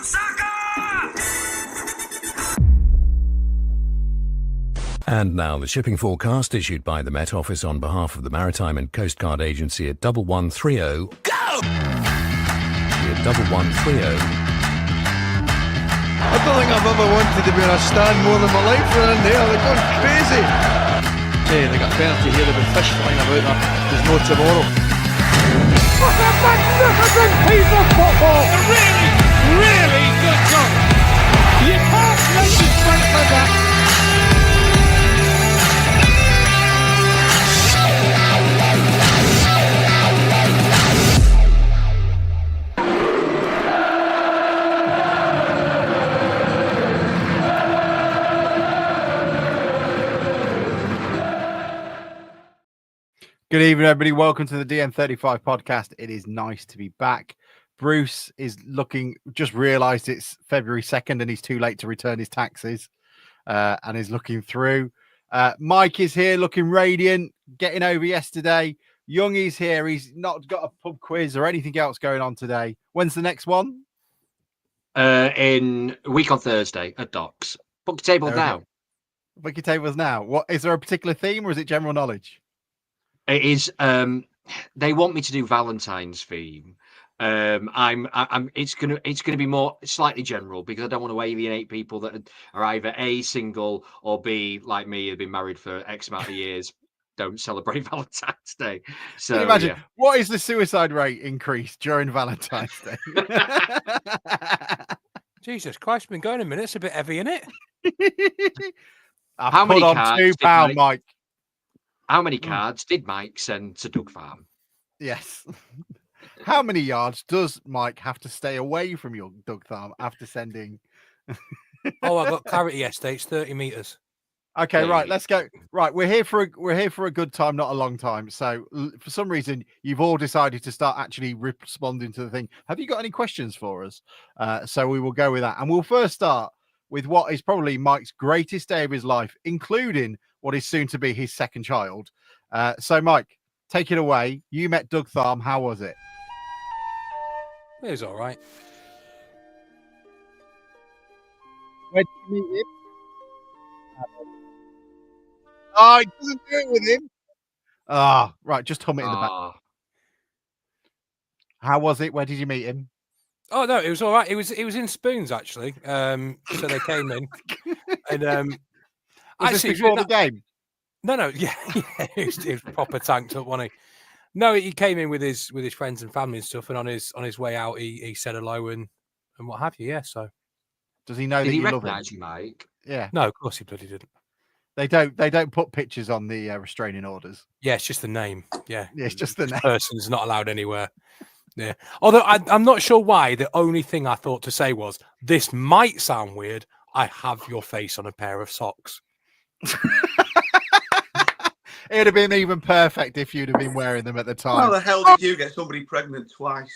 some soccer! And now the shipping forecast issued by the Met Office on behalf of the Maritime and Coast Guard Agency at 1130. Go! At 1130. I don't think I've ever wanted to be in a stand more than my life around there. They're going crazy. Hey, they got penalty here. There'll be fish flying about there. There's no tomorrow. What a magnificent piece of football! A really, really good goal. You can't make it straight like that. Good evening, everybody. Welcome to the DM35 podcast. It is nice to be back. Bruce is just realised it's February 2nd and he's too late to return his taxes and is looking through. Mike is here looking radiant, getting over yesterday. Young is here. He's not got a pub quiz or anything else going on today. When's the next one? In a week on Thursday at Docks. Book your table now. Book your tables now. What is there a particular theme or is it general knowledge? It is. They want me to do Valentine's theme. It's gonna be more slightly general because I don't want to alienate people that are either A, single, or B, like me, have been married for X amount of years. Don't celebrate Valentine's Day. So can you imagine what is the suicide rate increase during Valentine's Day? Jesus Christ, been going a minute. It's a bit heavy, isn't it? I've put on £2, Mike. How many cards did Mike send to Doug Farm? Yes. How many yards does Mike have to stay away from your Doug Farm after sending? Oh, I got clarity yesterday. It's 30 meters. Okay, right. Let's go. Right, we're here for a good time, not a long time. So, for some reason, you've all decided to start actually responding to the thing. Have you got any questions for us? So we will go with that, and we'll first start with what is probably Mike's greatest day of his life, including what is soon to be his second child. So, Mike, take it away. You met Doug Tharm. How was it? It was all right. Where did you meet him? Oh, he doesn't do it with him. Ah, right. Just hum it in the back. How was it? Where did you meet him? Oh no, it was all right. It was in Spoons actually. So they came in, and was this before the game? No, yeah, it was proper tanked up, wasn't he? No, he came in with his friends and family and stuff, and on his way out, he said hello and what have you. Yeah, so does he know Did that he you love him? recognise you, Mike? Yeah. No, of course he bloody didn't. They don't put pictures on the restraining orders. Yeah, it's just the name. Yeah, it's just the name. Person's not allowed anywhere. Yeah. Although I'm not sure why. The only thing I thought to say was, this might sound weird. I have your face on a pair of socks. It'd have been even perfect if you'd have been wearing them at the time. How the hell did you get somebody pregnant twice?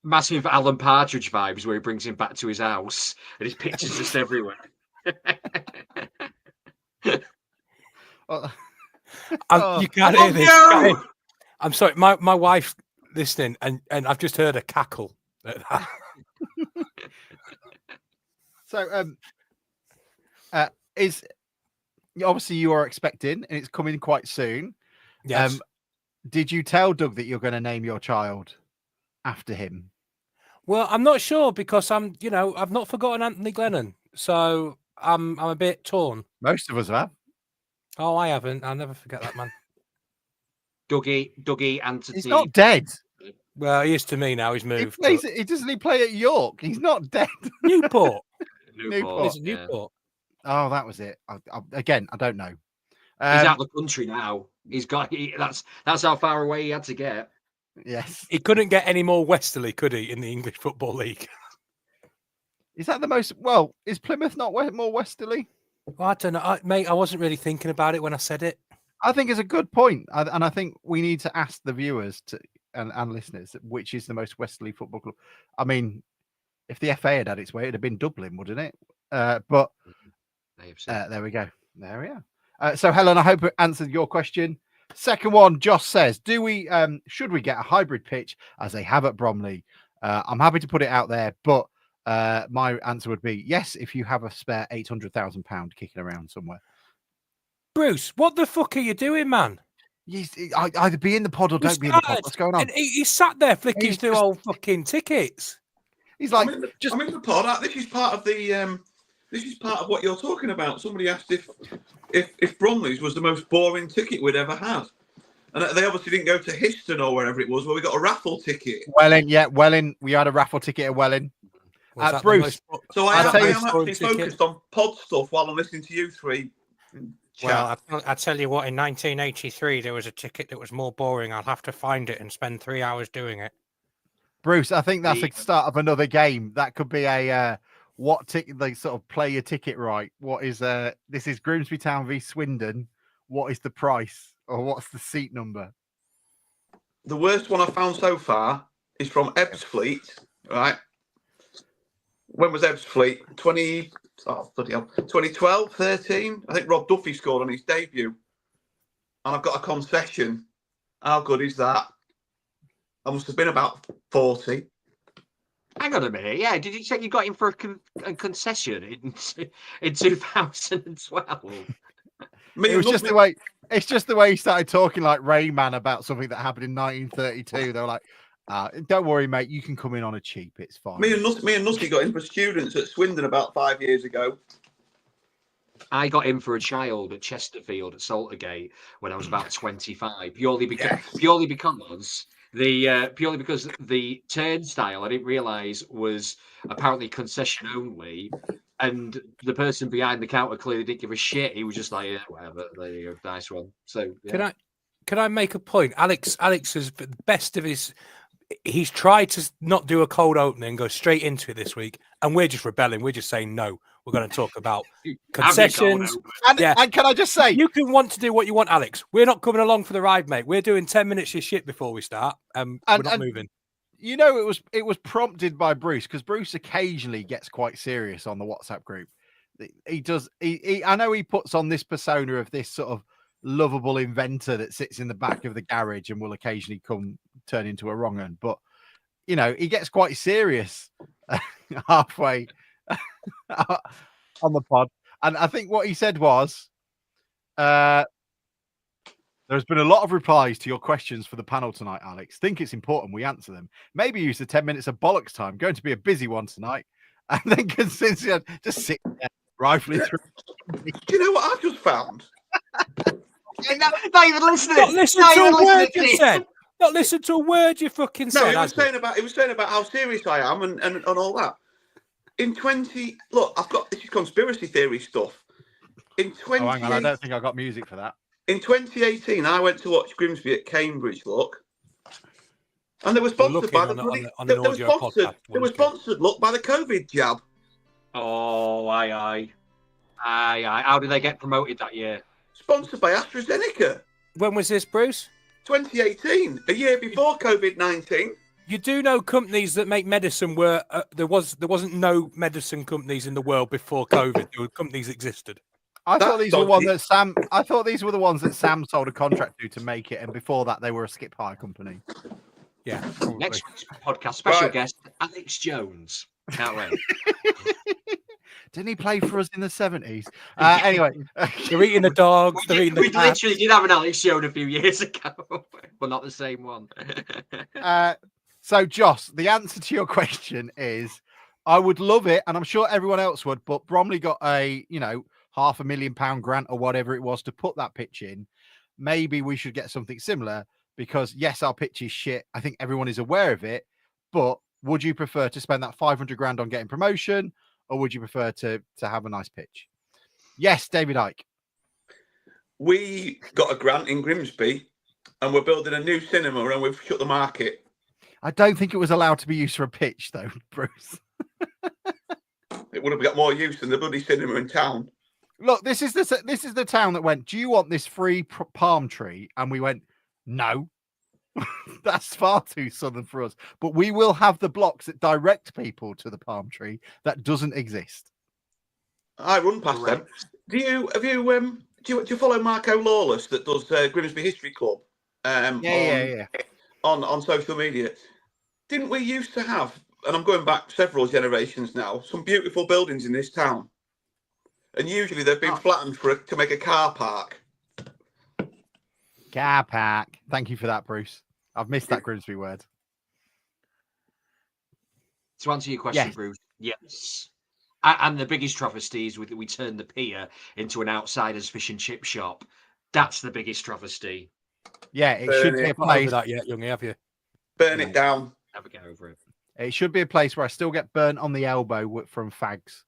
Massive Alan Partridge vibes where he brings him back to his house and his pictures just everywhere. You can't hear this. No! I'm sorry, my wife's listening, and I've just heard a cackle at that. So, is obviously you are expecting, and it's coming quite soon. Yes. Did you tell Doug that you're going to name your child after him? Well, I'm not sure because I've not forgotten Anthony Glennon, so I'm a bit torn. Most of us have. Oh, I haven't. I'll never forget that man. Dougie Anthony. He's not dead. Well, he is to me now. He's moved. He doesn't play at York. He's not dead. Newport. Newport. Newport. Oh, that was it. I don't know. He's out of the country now. That's how far away he had to get. Yes. He couldn't get any more westerly, could he, in the English Football League? Is that the most... Well, is Plymouth not more westerly? Well, I don't know. Mate, I wasn't really thinking about it when I said it. I think it's a good point. And I think we need to ask the viewers and listeners which is the most westerly football club. I mean, if the FA had its way, it'd have been Dublin, wouldn't it? But there we go. There we are. So, Helen, I hope it answered your question. Second one, Josh says, should we get a hybrid pitch as they have at Bromley? I'm happy to put it out there, but my answer would be yes, if you have a spare £800,000 kicking around somewhere. Bruce, what the fuck are you doing, man? Either be in the pod or don't be in the pod. What's going on? And he sat there flicking through old fucking tickets. He's like, I'm in the pod. This is part of the. This is part of what you're talking about. Somebody asked if Bromley's was the most boring ticket we'd ever had, and they obviously didn't go to Histon or wherever it was, where we got a raffle ticket. Welling. We had a raffle ticket at Welling. Bruce. So I am actually focused on pod stuff while I'm listening to you three. Well, I'll tell you what, in 1983, there was a ticket that was more boring. I'll have to find it and spend 3 hours doing it. Bruce, I think that's the start of another game. That could be a what ticket, they sort of play your ticket right. What is this is Grimsby Town v Swindon. What is the price or what's the seat number? The worst one I found so far is from Ebbsfleet, right? When was Ebbsfleet? 2012, 13. I think Rob Duffy scored on his debut. And I've got a concession. How good is that? I must have been about 40. Hang on a minute. Yeah, did you say you got him for a concession in 2012? It's just the way he started talking like Rayman about something that happened in 1932. They were like, don't worry, mate, you can come in on a cheap. It's fine. Me and Nutty got in for students at Swindon about 5 years ago. I got in for a child at Chesterfield at Saltergate when I was about 25, purely because the turnstile I didn't realise was apparently concession only, and the person behind the counter clearly didn't give a shit. He was just like, yeah, whatever, there you go, nice one. So yeah. Can I make a point? Alex is the best of his. He's tried to not do a cold opening and go straight into it this week, and we're just rebelling. We're just saying no. We're going to talk about concessions. And can I just say, you can want to do what you want, Alex. We're not coming along for the ride, mate. We're doing 10 minutes of shit before we start. We're not moving. You know, it was prompted by Bruce, because Bruce occasionally gets quite serious on the WhatsApp group. He does. I know he puts on this persona of this sort of lovable inventor that sits in the back of the garage and will occasionally turn into a wrong un, but you know, he gets quite serious halfway on the pod. And I think what he said was, there's been a lot of replies to your questions for the panel tonight, Alex. Think it's important we answer them. Maybe use the 10 minutes of bollocks time. Going to be a busy one tonight. And then consider just sit there rifling through. Do you know what I've just found? Not even listening. Not listen to a word you said. Not listen to a word you fucking said. No, he was saying about how serious I am and all that. Look, this is conspiracy theory stuff. Hang on, I don't think I got music for that. In 2018, I went to watch Grimsby at Cambridge. Look, and they were sponsored by the they were sponsored. Look, by the COVID jab. Oh, aye. How did they get promoted that year? Sponsored by AstraZeneca. When was this, Bruce? 2018, a year before COVID-19. You do know companies that make medicine were there wasn't no medicine companies in the world before COVID. There were companies that existed. I thought these were the ones that Sam sold a contract to make it, and before that they were a skip hire company. Yeah. Probably. Next week's podcast special guest Alex Jones. Can't wait. Didn't he play for us in the 70s? Anyway, they're eating the dogs. We literally did have an Alex Jones a few years ago, but not the same one. So, Joss, the answer to your question is, I would love it, and I'm sure everyone else would. But Bromley got a £500,000 grant or whatever it was to put that pitch in. Maybe we should get something similar, because yes, our pitch is shit. I think everyone is aware of it. But would you prefer to spend that 500 grand on getting promotion? Or would you prefer to have a nice pitch? Yes, David Icke. We got a grant in Grimsby and we're building a new cinema and we've shut the market. I don't think it was allowed to be used for a pitch, though, Bruce. It would have got more use than the bloody cinema in town. Look, this is the town that went, do you want this free palm tree? And we went, no. That's far too southern for us. But we will have the blocks that direct people to the palm tree that doesn't exist. I run past them. do you follow Marco Lawless that does Grimsby History Club? Yeah. On social media. Didn't we used to have, and I'm going back several generations now, some beautiful buildings in this town, and usually they've been flattened to make a car park. Car park. Thank you for that, Bruce. I've missed that Grimsby word. To answer your question, Yes. Bruce, yes. And the biggest travesty is we turned the pier into an outsider's fish and chip shop. That's the biggest travesty. Yeah, it Burn should be it. a Not over place. that yet, youngie, have you? Burn it down. Never get over it. It should be a place where I still get burnt on the elbow from fags,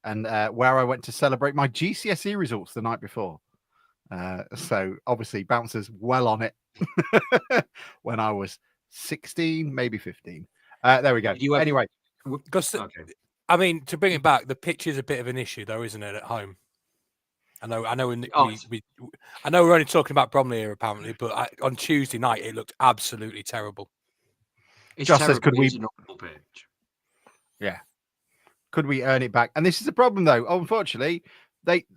and where I went to celebrate my GCSE results the night before. So obviously, bouncers well on it when I was 16, maybe 15. There we go. Anyway, Because Okay. I mean, to bring it back, the pitch is a bit of an issue, though, isn't it? At home, I know. I know we're only talking about Bromley here, apparently, but on Tuesday night it looked absolutely terrible. It's Just as terrible. could we- It's an awful pitch. could we earn it back? And this is the problem, though. Unfortunately,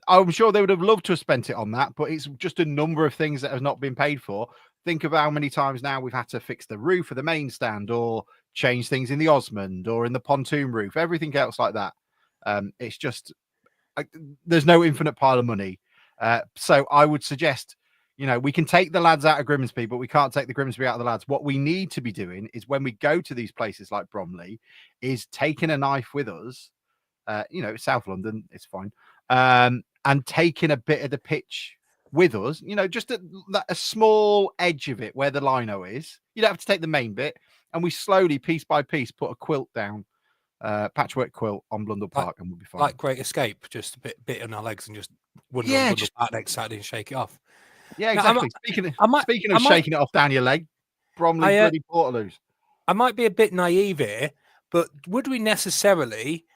I'm sure they would have loved to have spent it on that, but it's just a number of things that have not been paid for. Think of how many times now we've had to fix the roof of the main stand, or change things in the Osmond or in the pontoon roof, everything else like that. It's just there's no infinite pile of money. So I would suggest, we can take the lads out of Grimsby, but we can't take the Grimsby out of the lads. What we need to be doing is, when we go to these places like Bromley, is taking a knife with us. South London, it's fine. And taking a bit of the pitch with us, just a small edge of it where the lino is. You don't have to take the main bit. And we slowly, piece by piece, put a quilt down, patchwork quilt on Blundell Park, and we'll be fine. Like Great Escape, just a bit on our legs and just wouldn't on Blundell Park next Saturday and shake it off. Yeah, Now, exactly. Speaking of shaking it off down your leg, Bromley bloody Portaloos. I might be a bit naive here, but would we necessarily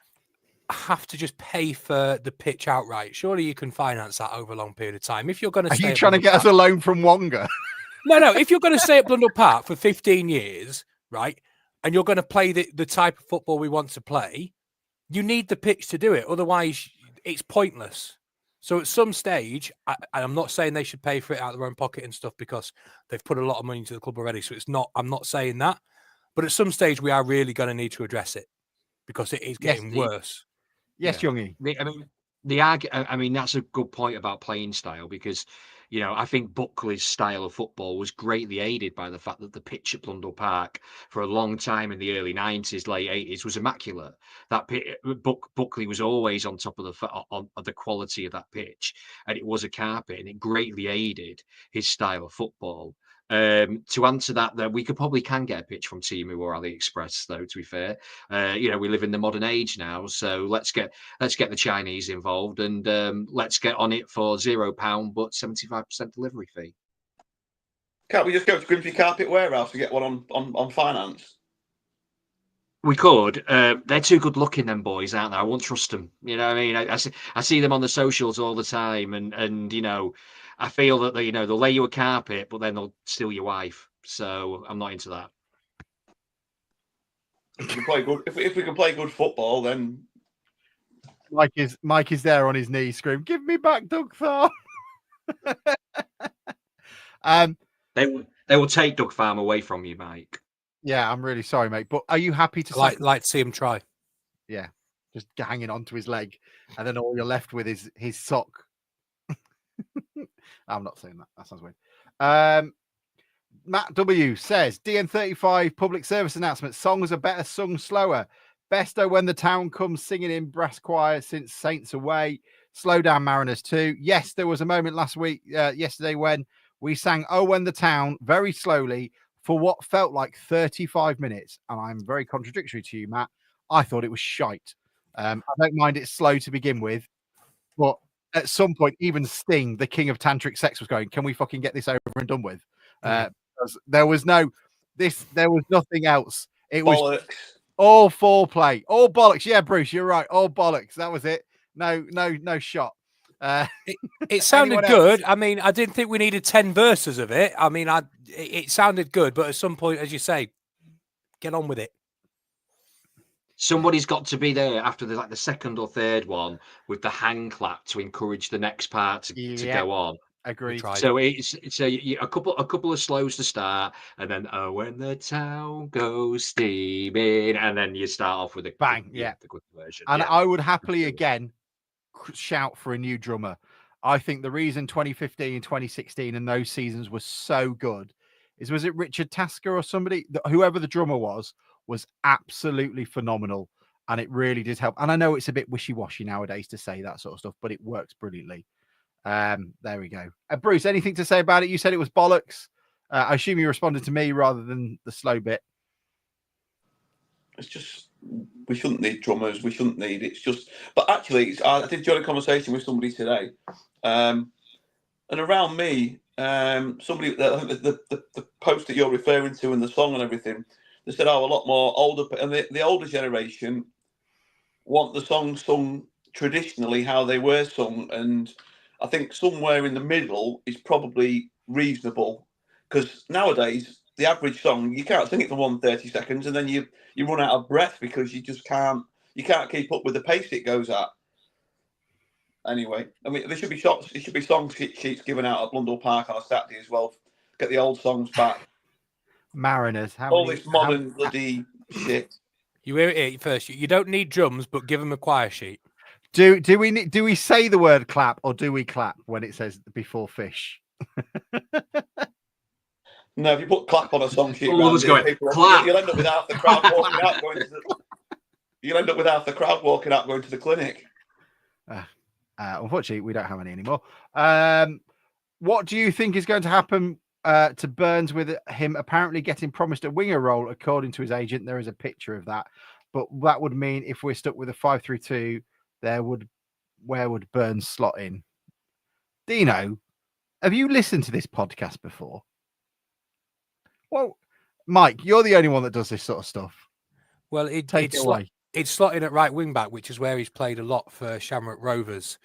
have to just pay for the pitch outright? Surely you can finance that over a long period of time. If you're going to, Are you trying to get us a loan from Wonga? No. If you're going to stay at Blundell Park for 15 years, right, and you're going to play the type of football we want to play, you need the pitch to do it. Otherwise, it's pointless. So at some stage, I'm not saying they should pay for it out of their own pocket and stuff, because they've put a lot of money into the club already. So I'm not saying that. But at some stage, we are really going to need to address it, because it is getting worse. Yes, Youngie. I mean, that's a good point about playing style, because, I think Buckley's style of football was greatly aided by the fact that the pitch at Blundell Park for a long time in the early 90s, late 80s was immaculate. That Buckley was always on top of the quality of that pitch, and it was a carpet, and it greatly aided his style of football. To answer that, we probably can get a pitch from Temu or AliExpress, though, to be fair. We live in the modern age now, so let's get the Chinese involved, and let's get on it for £0 but 75% delivery fee. Can't we just go to Grimsby Carpet Warehouse and get one on finance? We could. They're too good looking, them boys, aren't they? I won't trust them. You know what I mean? I see them on the socials all the time, and I feel that they'll lay you a carpet, but then they'll steal your wife. So I'm not into that. If we can play good football, then Mike is there on his knees, screaming, "Give me back, Doug Farm!" They will take Doug Farm away from you, Mike. Yeah, I'm really sorry, mate. But are you happy to like to see him try? Yeah, just hanging onto his leg, and then all you're left with is his sock. I'm not saying that. That sounds weird. Matt W says DN35 public service announcement: songs are better sung slower. Besto when the town comes singing in brass choir since Saints away. Slow down Mariners too. Yes, there was a moment yesterday when we sang "Oh When the Town" very slowly for what felt like 35 minutes. And I'm very contradictory to you, Matt. I thought it was shite. I don't mind it slow to begin with, but at some point, even Sting, the king of tantric sex, was going, "Can we fucking get this over and done with?" There was nothing else. It was bollocks. All foreplay, all bollocks. Yeah, Bruce, you're right. All bollocks. That was it. No shot. It sounded good. I mean, I didn't think we needed 10 verses of it. I mean, it sounded good, but at some point, as you say, get on with it. Somebody's got to be there after the second or third one with the hand clap to encourage the next part to Yeah. go on. Agreed. tried. So it's a couple of slows to start, and then when the town goes steaming, and then you start off with a Bang, quick, yeah. the quick version. And Yeah. I would happily again shout for a new drummer. I think the reason 2015 and 2016 and those seasons were so good was it Richard Tasker or somebody, whoever the drummer was absolutely phenomenal. And it really did help. And I know it's a bit wishy-washy nowadays to say that sort of stuff, but it works brilliantly. There we go. Bruce, anything to say about it? You said it was bollocks. I assume you responded to me rather than the slow bit. It's just, we shouldn't need drummers. We shouldn't need. It's just. But actually, I did join a conversation with somebody today, and around me, somebody. I think the post that you're referring to and the song and everything, they said, "Oh, a lot more older." And the older generation want the songs sung traditionally how they were sung, and I think somewhere in the middle is probably reasonable, because nowadays the average song, you can't sing it for 130 seconds and then you run out of breath because you just can't keep up with the pace it goes at. Anyway, I mean, there should be song sheets given out at Blundell Park on a Saturday as well. Get the old songs back. Mariners, This modern bloody shit. You hear it here first. You don't need drums, but give them a choir sheet. Do we say the word clap, or do we clap when it says before fish? No, if you put clap on a song sheet, clap. You'll end up with half the crowd walking out going to the. You'll end up with half the crowd walking out going to the clinic. Unfortunately, we don't have any anymore. What do you think is going to happen to Burns with him apparently getting promised a winger role? According to his agent, there is a picture of that, but that would mean if we're stuck with a 5-3-2, where would Burns slot in? Dino, have you listened to this podcast before? Well, Mike, you're the only one that does this sort of stuff. Well, Take it away. It's slotted at right wing back, which is where he's played a lot for Shamrock Rovers.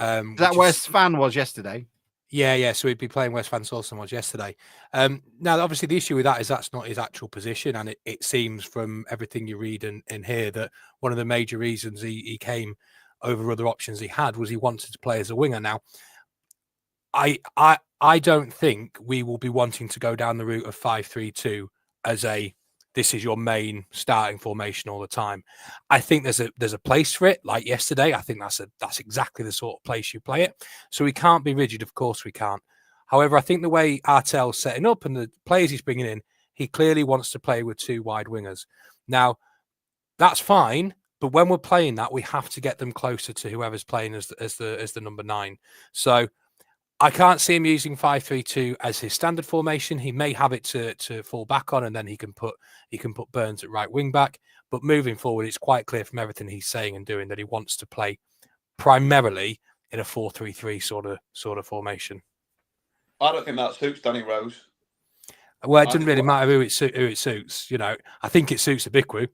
Is that where Svan was yesterday? Yeah. So he'd be playing West Van Solsen was yesterday. Now, obviously, the issue with that is that's not his actual position, and it seems from everything you read and hear that one of the major reasons he came over other options he had was he wanted to play as a winger. Now, I don't think we will be wanting to go down the route of 5-3-2 as this is your main starting formation all the time. I think there's a place for it. Like yesterday, I think that's exactly the sort of place you play it. So we can't be rigid. Of course we can't. However, I think the way Artel's setting up and the players he's bringing in, he clearly wants to play with two wide wingers. Now, that's fine. But when we're playing that, we have to get them closer to whoever's playing as the number 9. So I can't see him using 5-3-2 as his standard formation. He may have it to fall back on, and then he can put Burns at right wing back. But moving forward, it's quite clear from everything he's saying and doing that he wants to play primarily in a 4-3-3 sort of formation. I don't think that suits Danny Rose. Well, it doesn't really matter who it suits. You know, I think it suits Ibiku.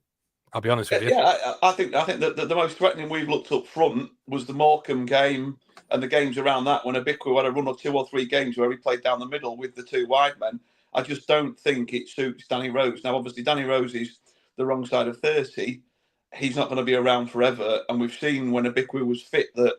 I'll be honest with you. Yeah, I think that the most threatening we've looked up front was the Morecambe game and the games around that when Ibiku had a run of 2 or 3 games where he played down the middle with the 2 wide men. I just don't think it suits Danny Rose. Now, obviously, Danny Rose is the wrong side of 30. He's not going to be around forever. And we've seen when Ibiku was fit that,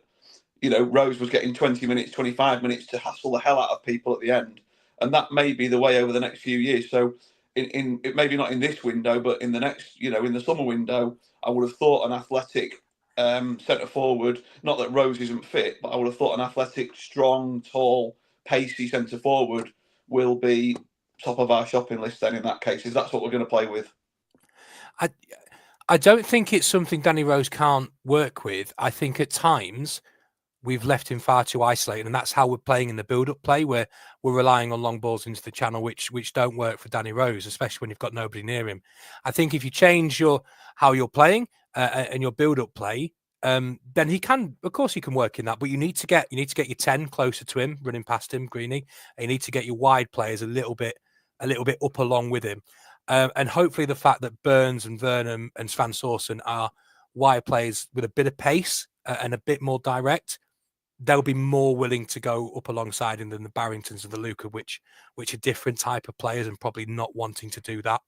Rose was getting 20 minutes, 25 minutes to hassle the hell out of people at the end. And that may be the way over the next few years. So it maybe not in this window, but in the next, in the summer window, I would have thought an athletic centre forward, not that Rose isn't fit, but I would have thought an athletic, strong, tall, pacey centre forward will be top of our shopping list then in that case, if that's what we're going to play with. I don't think it's something Danny Rose can't work with. I think at times we've left him far too isolated, and that's how we're playing in the build-up play, where we're relying on long balls into the channel, which don't work for Danny Rose, especially when you've got nobody near him. I think if you change how you're playing and your build-up play, then he can work in that. But you need to get your 10 closer to him, running past him, Greeny. And you need to get your wide players a little bit up along with him, and hopefully the fact that Burns and Vernon and Svan Sorsen are wide players with a bit of pace and a bit more direct, they'll be more willing to go up alongside him than the Barringtons and the Luca, which are different type of players and probably not wanting to do that.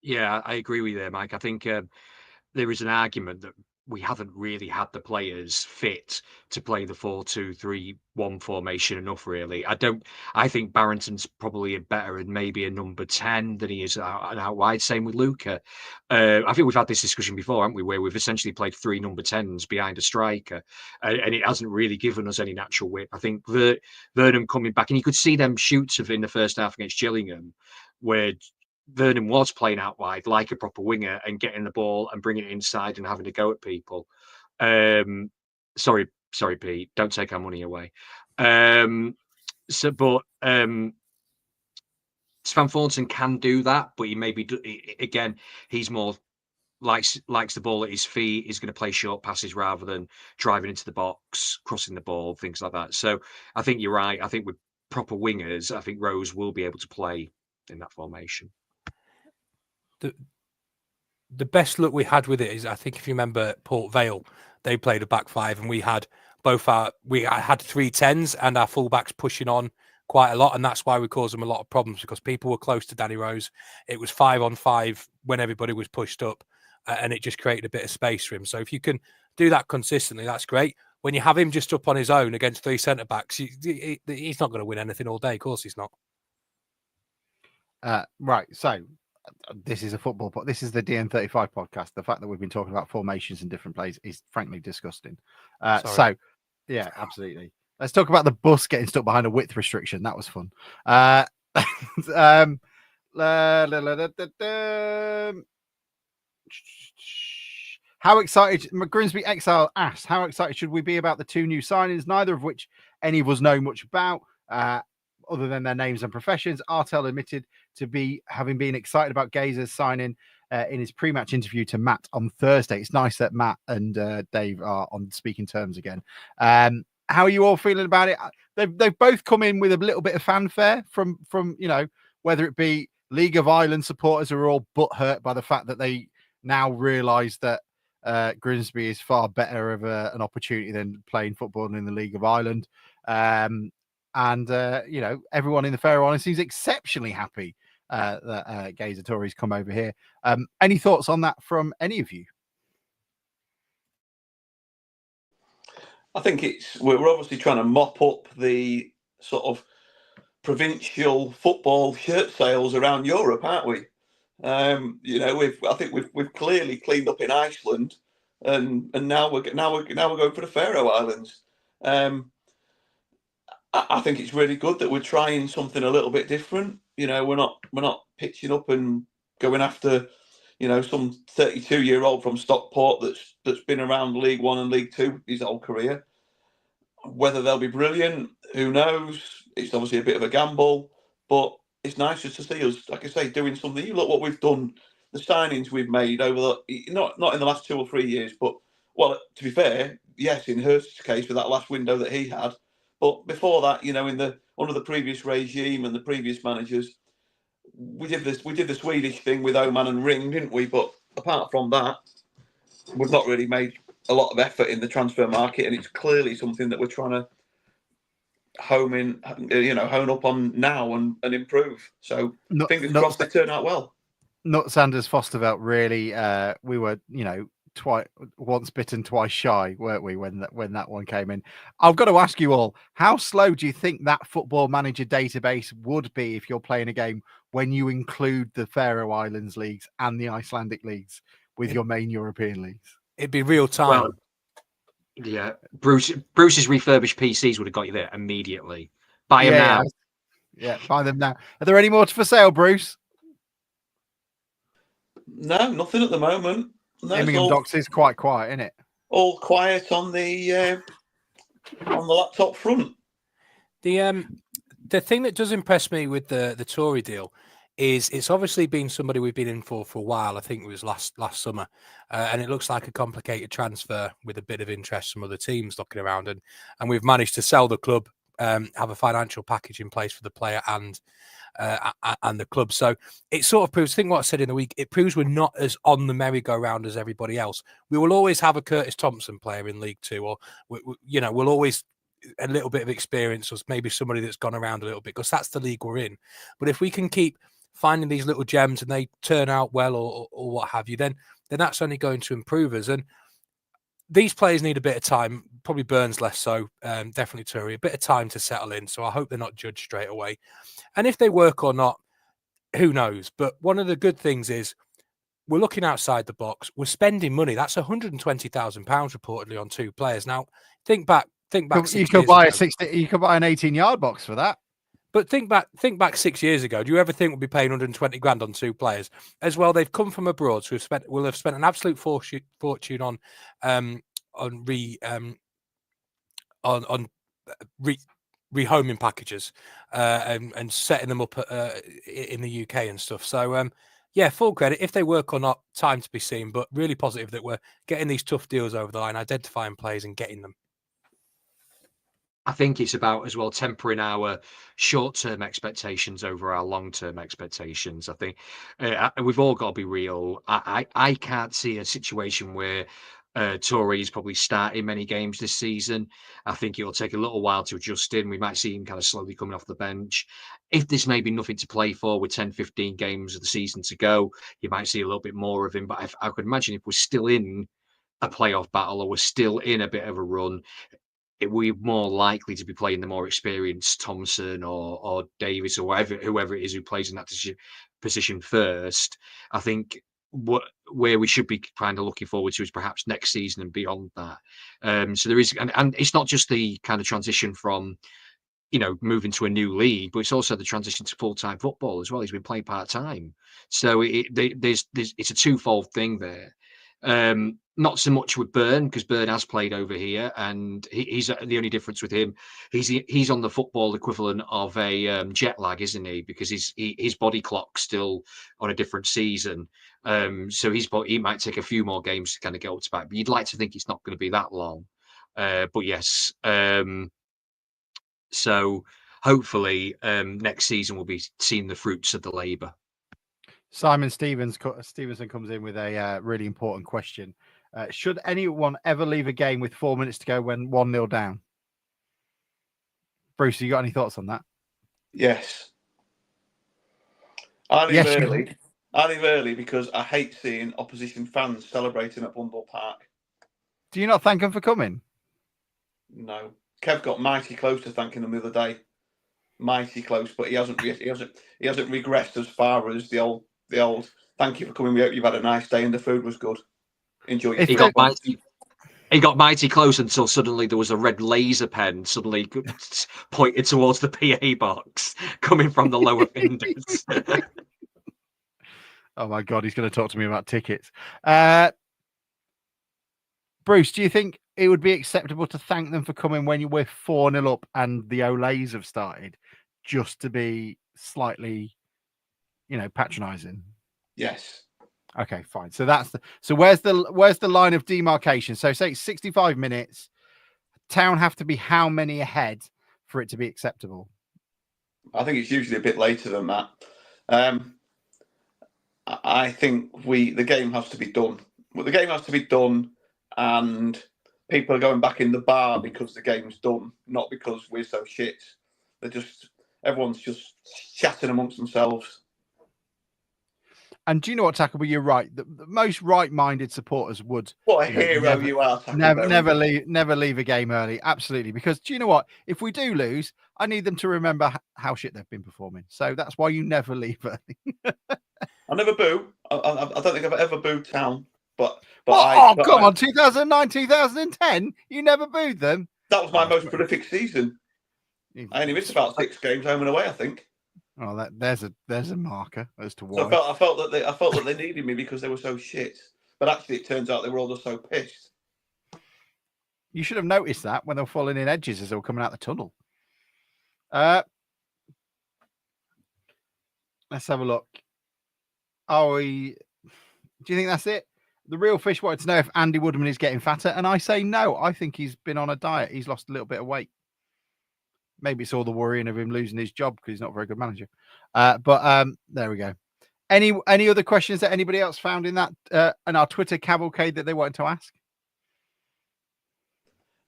Yeah, I agree with you there, Mike. I think there is an argument that we haven't really had the players fit to play the 4-2-3-1 formation enough, really. I think Barrington's probably a better and maybe a number 10 than he is an out wide. Same with Luca. I think we've had this discussion before, haven't we, where we've essentially played 3 number 10s behind a striker, and it hasn't really given us any natural width. I think Vernon coming back, and you could see them shoots of in the first half against Gillingham, where Vernon was playing out wide like a proper winger and getting the ball and bringing it inside and having to go at people. Sorry, Pete, don't take our money away. Svan Thornton can do that, but he maybe again he's more likes the ball at his feet. He's going to play short passes rather than driving into the box, crossing the ball, things like that. So I think you're right. I think with proper wingers, I think Rose will be able to play in that formation. The best look we had with it is, I think if you remember Port Vale, they played a back 5 and we had I had 3 10s and our fullbacks pushing on quite a lot, and that's why we caused them a lot of problems, because people were close to Danny Rose. It was 5 on 5 when everybody was pushed up, and it just created a bit of space for him. So if you can do that consistently, that's great. When you have him just up on his own against 3 centre backs, he's not going to win anything all day. Of course, he's not. Right, so this is this is the DN35 podcast. The fact that we've been talking about formations in different plays is frankly disgusting. So yeah, absolutely. Let's talk about the bus getting stuck behind a width restriction. That was fun. How excited, Grimsby Exile asks, how excited should we be about the 2 new signings, neither of which any of us know much about, other than their names and professions? Artel admitted to having been excited about Gazer's signing in his pre-match interview to Matt on Thursday. It's nice that Matt and Dave are on speaking terms again. How are you all feeling about it? They've both come in with a little bit of fanfare from whether it be League of Ireland supporters who are all butthurt by the fact that they now realise that Grimsby is far better of an opportunity than playing football in the League of Ireland. And everyone in the Faroe Islands seems exceptionally happy that Gazer Tories come over here. Any thoughts on that from any of you? I think we're obviously trying to mop up the sort of provincial football shirt sales around Europe, aren't we? I think we've clearly cleaned up in Iceland, and now we're going for the Faroe Islands. I think it's really good that we're trying something a little bit different. We're not pitching up and going after some 32-year-old from Stockport that's been around League One and League Two his whole career. Whether they'll be brilliant, who knows? It's obviously a bit of a gamble, but it's nice just to see us, like I say, doing something. You look what we've done, the signings we've made over not in the last 2 or 3 years, but to be fair, yes, in Hurst's case with that last window that he had, but before that, under the previous regime and the previous managers, we did the Swedish thing with Oman and Ring, didn't we? But apart from that, we've not really made a lot of effort in the transfer market, and it's clearly something that we're trying to hone up on now and improve. So fingers crossed they turn out well. Not Sanders Fostervelt, really. We were, once bitten, twice shy, weren't we, when that one came in? I've got to ask you all, how slow do you think that Football Manager database would be if you're playing a game when you include the Faroe Islands leagues and the Icelandic leagues with your main European leagues? It'd be real time. Well, yeah, Bruce's refurbished PCs would have got you there immediately. Buy them now. Yeah, buy them now. Are there any more for sale, Bruce? No, nothing at the moment. No, Immingham Docks is quite quiet, isn't it? All quiet on the laptop front. The thing that does impress me with the Tory deal is it's obviously been somebody we've been in for a while. I think it was last summer, and it looks like a complicated transfer with a bit of interest from other teams looking around, and we've managed to sell the club, have a financial package in place for the player and the club. So it sort of proves, I think what I said in the week, it proves we're not as on the merry-go-round as everybody else. We will always have a Curtis Thompson player in League Two, or we'll always a little bit of experience, or maybe somebody that's gone around a little bit, because that's the league we're in. But if we can keep finding these little gems and they turn out well or what have you, then that's only going to improve us. And these players need a bit of time, probably Burns less so, definitely Turry, a bit of time to settle in. So I hope they're not judged straight away. And if they work or not, who knows? But one of the good things is we're looking outside the box. We're spending money. That's £120,000 reportedly on 2 players. Now, think back. You could buy a 60. You could buy an 18-yard box for that. But think back 6 years ago. Do you ever think we'll be paying 120 grand on 2 players? As well, they've come from abroad, so we'll have spent an absolute fortune on rehoming packages and setting them up in the UK and stuff. So yeah, full credit. If they work or not, time to be seen. But really positive that we're getting these tough deals over the line, identifying players and getting them. I think it's about as well tempering our short-term expectations over our long-term expectations. I think we've all got to be real. I can't see a situation where Tory is probably starting many games this season. I think it will take a little while to adjust in. We might see him kind of slowly coming off the bench. If there's maybe nothing to play for with 10, 15 games of the season to go, you might see a little bit more of him. But I could imagine if we're still in a playoff battle or we're still in a bit of a run, we're more likely to be playing the more experienced Thompson or Davis or whoever it is who plays in that position first. I think where we should be kind of looking forward to is perhaps next season and beyond that. So there is, and it's not just the kind of transition from, moving to a new league, but it's also the transition to full-time football as well. He's been playing part-time. So it's a twofold thing there. Not so much with Byrne, because Byrne has played over here, and he's the only difference with him. He's on the football equivalent of a jet lag, isn't he? Because his body clock's still on a different season. So he might take a few more games to kind of get up to back. But you'd like to think it's not going to be that long. But yes. So hopefully next season we'll be seeing the fruits of the labour. Simon Stevenson comes in with a really important question. Should anyone ever leave a game with 4 minutes to go when 1-0 down? Bruce, you got any thoughts on that? Yes. I leave early because I hate seeing opposition fans celebrating at Bundle Park. Do you not thank them for coming? No. Kev got mighty close to thanking them the other day. Mighty close, but he hasn't regressed as far as the old thank you for coming. We hope you've had a nice day and the food was good. Enjoy your food. He got mighty close until suddenly there was a red laser pen suddenly pointed towards the PA box coming from the lower fingers. Oh my God, he's going to talk to me about tickets. Bruce, do you think it would be acceptable to thank them for coming when we're 4-0 up and the Olays have started, just to be slightly, patronising? Yes. Okay, fine. So where's the line of demarcation? So say 65 minutes. Town have to be how many ahead for it to be acceptable? I think it's usually a bit later than that. I think the game has to be done. Well, the game has to be done, and people are going back in the bar because the game's done, not because we're so shit. Everyone's just chatting amongst themselves. And do you know what, Tackable? You're right. The most right-minded supporters would. What a hero you are, Tackable. Never leave a game early. Absolutely. Because do you know what? If we do lose, I need them to remember how shit they've been performing. So that's why you never leave early. I never boo. I don't think I've ever booed Town. But come on, 2009, 2010, you never booed them. That was my most prolific season. I only missed about 6 games home and away, I think. Oh, there's a marker as to why. So I felt that they needed me because they were so shit. But actually, it turns out they were all just so pissed. You should have noticed that when they were falling in edges as they were coming out the tunnel. Let's have a look. Do you think that's it? The real fish wanted to know if Andy Woodman is getting fatter, and I say no. I think he's been on a diet. He's lost a little bit of weight. Maybe it's all the worrying of him losing his job because he's not a very good manager. But there we go. Any other questions that anybody else found in that in our Twitter cavalcade that they wanted to ask?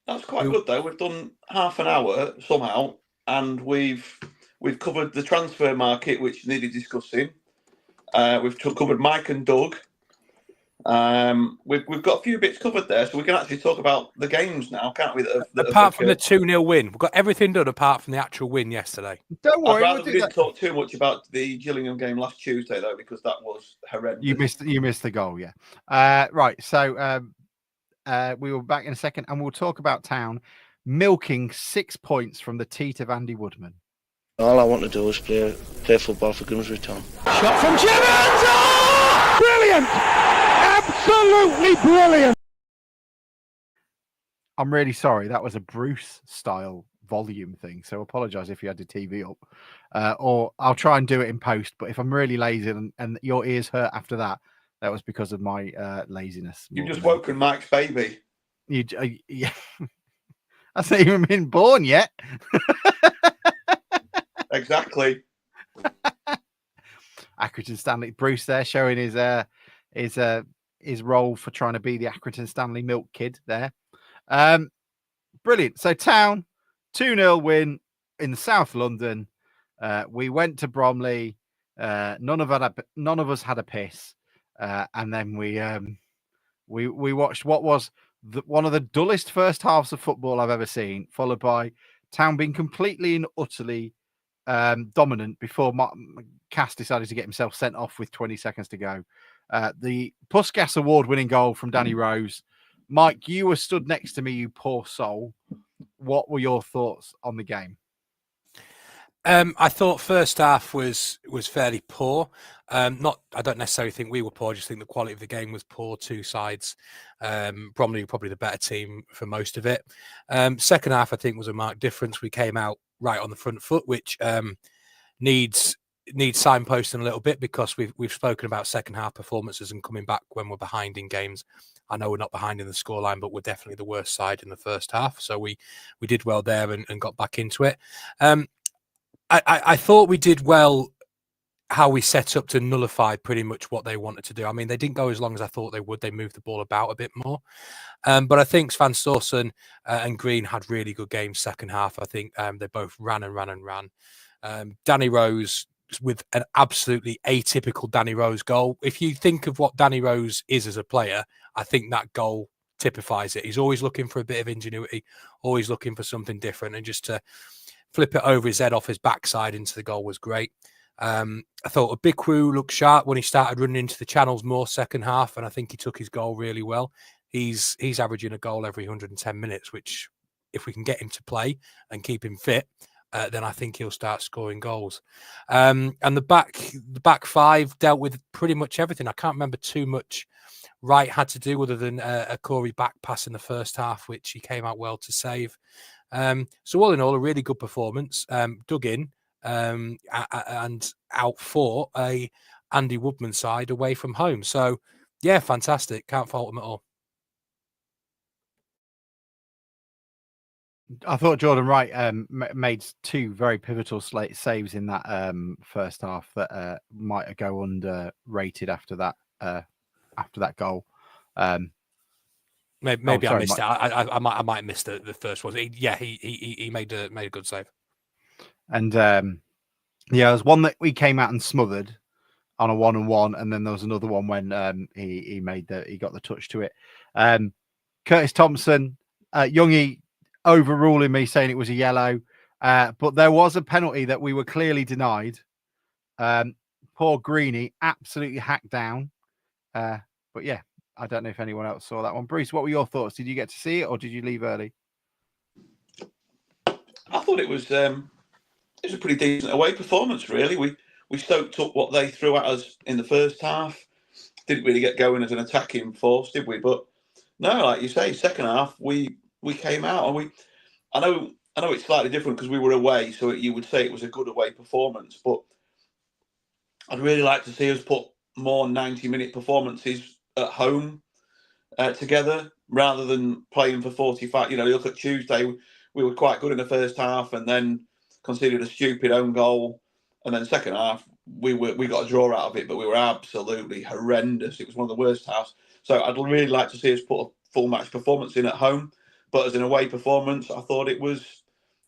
That's quite good though. We've done half an hour somehow, and we've We've covered the transfer market, which needed discussing. We've covered Mike and Doug. We've got a few bits covered there, so we can actually talk about the games now, can't we? Apart from the 2-0 win, we've got everything done apart from the actual win yesterday. Don't worry, I'd rather we didn't talk too much about the Gillingham game last Tuesday, though, because that was horrendous. You missed the goal, yeah. Right, so we will be back in a second, and we'll talk about Town milking 6 points from the teat of Andy Woodman. All I want to do is play football for Grimsby Town. Shot from Jevons! Oh! Brilliant! Absolutely brilliant! I'm really sorry. That was a Bruce-style volume thing, so apologise if you had the TV up. Or I'll try and do it in post, but if I'm really lazy and your ears hurt after that, that was because of my laziness. You've just woken Mike's baby. Yeah. That's not even been born yet. Exactly. Accrington Stanley. Bruce there showing his role for trying to be the Accrington Stanley milk kid there. Brilliant. So Town, 2-0 win in South London. We went to Bromley. None of us had a piss. And then we watched what was one of the dullest first halves of football I've ever seen, followed by Town being completely and utterly dominant before Cass decided to get himself sent off with 20 seconds to go. The Puskas award-winning goal from Danny Rose. Mike, you were stood next to me, you poor soul. What were your thoughts on the game? I thought first half was fairly poor. I don't necessarily think we were poor. I just think the quality of the game was poor. Two sides. Bromley were probably the better team for most of it. Second half, I think, was a marked difference. We came out right on the front foot, which needs signposting a little bit, because we've spoken about second half performances and coming back when we're behind in games. I know we're not behind in the scoreline, but we're definitely the worst side in the first half. So we did well there and got back into it. I thought we did well how we set up to nullify pretty much what they wanted to do. I mean, they didn't go as long as I thought they would. They moved the ball about a bit more. But I think Svan Storson and Green had really good games second half. I think they both ran. Danny Rose with an absolutely atypical Danny Rose goal. If you think of what Danny Rose is as a player, I think that goal typifies it. He's always looking for a bit of ingenuity, always looking for something different, and just to flip it over his head off his backside into the goal was great. I thought Obikwu looked sharp when he started running into the channels more second half, and I think he took his goal really well. He's averaging a goal every 110 minutes, which if we can get him to play and keep him fit, then I think he'll start scoring goals. And the back five dealt with pretty much everything. I can't remember too much Wright had to do other than a Corey back pass in the first half, which he came out well to save. So all in all, a really good performance. Dug in and out for a Andy Woodman side away from home. So yeah, fantastic. Can't fault him at all. I thought Jordan Wright made two very pivotal saves in that first half that might go underrated after that goal. Maybe I missed it. I might have missed the first one. He made a good save. And there's one that we came out and smothered on a 1-on-1, and then there was another one when he got the touch to it. Curtis Thompson, Youngie overruling me, saying it was a yellow, but there was a penalty that we were clearly denied. Poor Greeny absolutely hacked down. But yeah, I don't know if anyone else saw that one. Bruce, what were your thoughts? Did you get to see it, or did you leave early? I thought it was a pretty decent away performance, really. We soaked up what they threw at us in the first half. Didn't really get going as an attacking force, did we? But no, like you say, second half we came out and I know it's slightly different because we were away, so you would say it was a good away performance. But I'd really like to see us put more 90-minute performances at home together rather than playing for 45. You know, look at Tuesday, we were quite good in the first half and then conceded a stupid own goal, and then second half we got a draw out of it, but we were absolutely horrendous. It was one of the worst halves. So I'd really like to see us put a full match performance in at home, but as an away performance, I thought it was